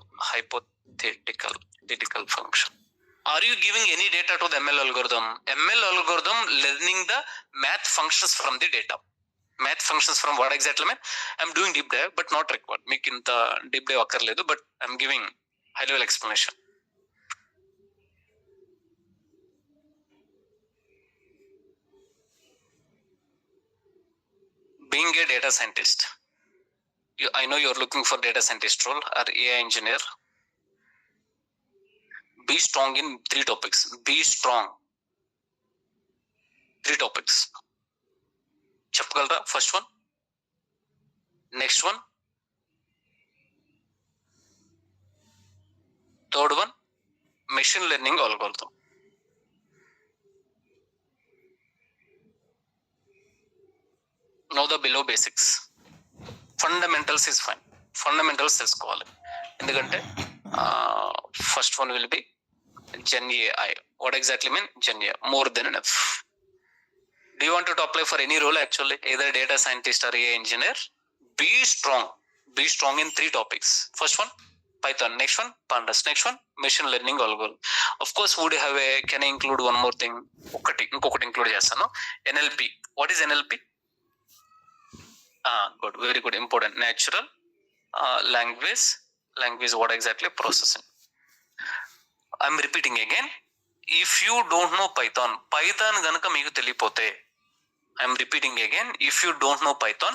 function? Are you giving any data to the ML algorithm? ML algorithm learning the math functions from the data. Math functions from what exactly mean? I'm doing deep dive but not required. మీకు ఇంత deep dive అక్కర్లేదు, but I'm giving high level explanation. Being a data scientist, I know you're looking for data scientist role or AI engineer. be strong in 3 topics. Be strong. 3 topics. చెప్పగలరా? First one, next one, third one, machine learning algorithm. Know the below basics. Fundamentals is fine. Fundamentals తెలుసుకోవాలి. ఎందుకంటే first one will be Gen AI. What exactly mean Gen AI? More than enough. Do you want to apply for any role actually? Either data scientist or AI engineer? Be strong. Be strong in 3 topics. First one, Python. Next one, Pandas. Next one, machine learning algorithm. Of course, would have can I include one more thing? ఇంకొకటి include చేస్తాను. NLP. What is NLP? Good. Very good. Important. Natural language. What exactly? Processing. I'm repeating again. If you don't know Python గనక మీకు తెలియపోతే, I'm repeating again, if you don't know Python,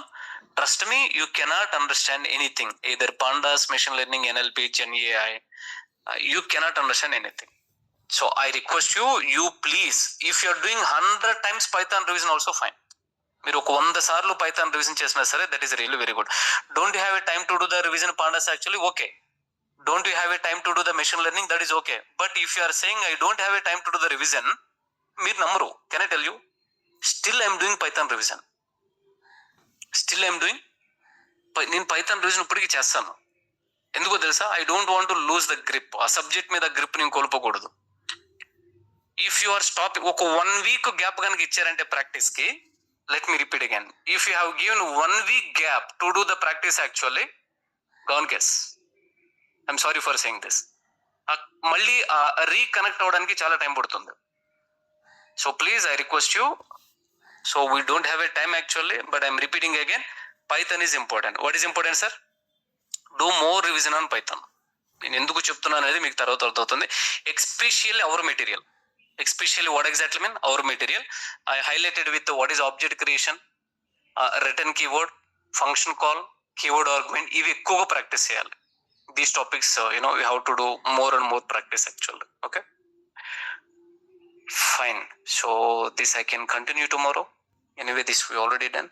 trust me, you cannot understand anything. Either Pandas, machine learning, NLP, Gen AI, you cannot understand anything. So I request you please, if you are doing 100 times Python revision also fine. మీరు ఒక 100 సార్లు Python revision చేసినా సరే, that is really very good. Don't you have a time to do the revision Pandas actually? Okay. Don't you have a time to do the machine learning? That is okay. But if you are saying I don't have a time to do the revision, మీరు నమ్మరు. Can I tell you? Still I am doing Python revision. నేను Python revision ఇప్పటికీ చేస్తాను. ఎందుకో తెలుసా? I don't want to lose the grip. ఆ subject మీద grip నేను కోల్పోకూడదు. If you are stopping, ఒక 1 week గ్యాప్ కనుక ఇచ్చారంటే ప్రాక్టీస్ కి, let me repeat again. If you have given 1 week gap to do the practice actually, go on guess. I'm sorry for saying this. మళ్ళీ reconnect అవడానికి చాలా time పడుతుంది. So please, I request you. So we don't have a time actually, but I'm repeating again. Python is important. What is important, sir? Do more revision on Python. నేను ఎందుకు చెప్తున్నాను అనేది మీకు తర్వాత అవుతుంది. Especially our material. Especially what exactly mean? Our material. I highlighted with what is object creation, return keyword, function call, keyword argument. ఇవి ఎక్కువగా practice చేయాలి. These topics, we have to do more and more practice actually. Okay, fine. So this I can continue tomorrow. Anyway, this we already done.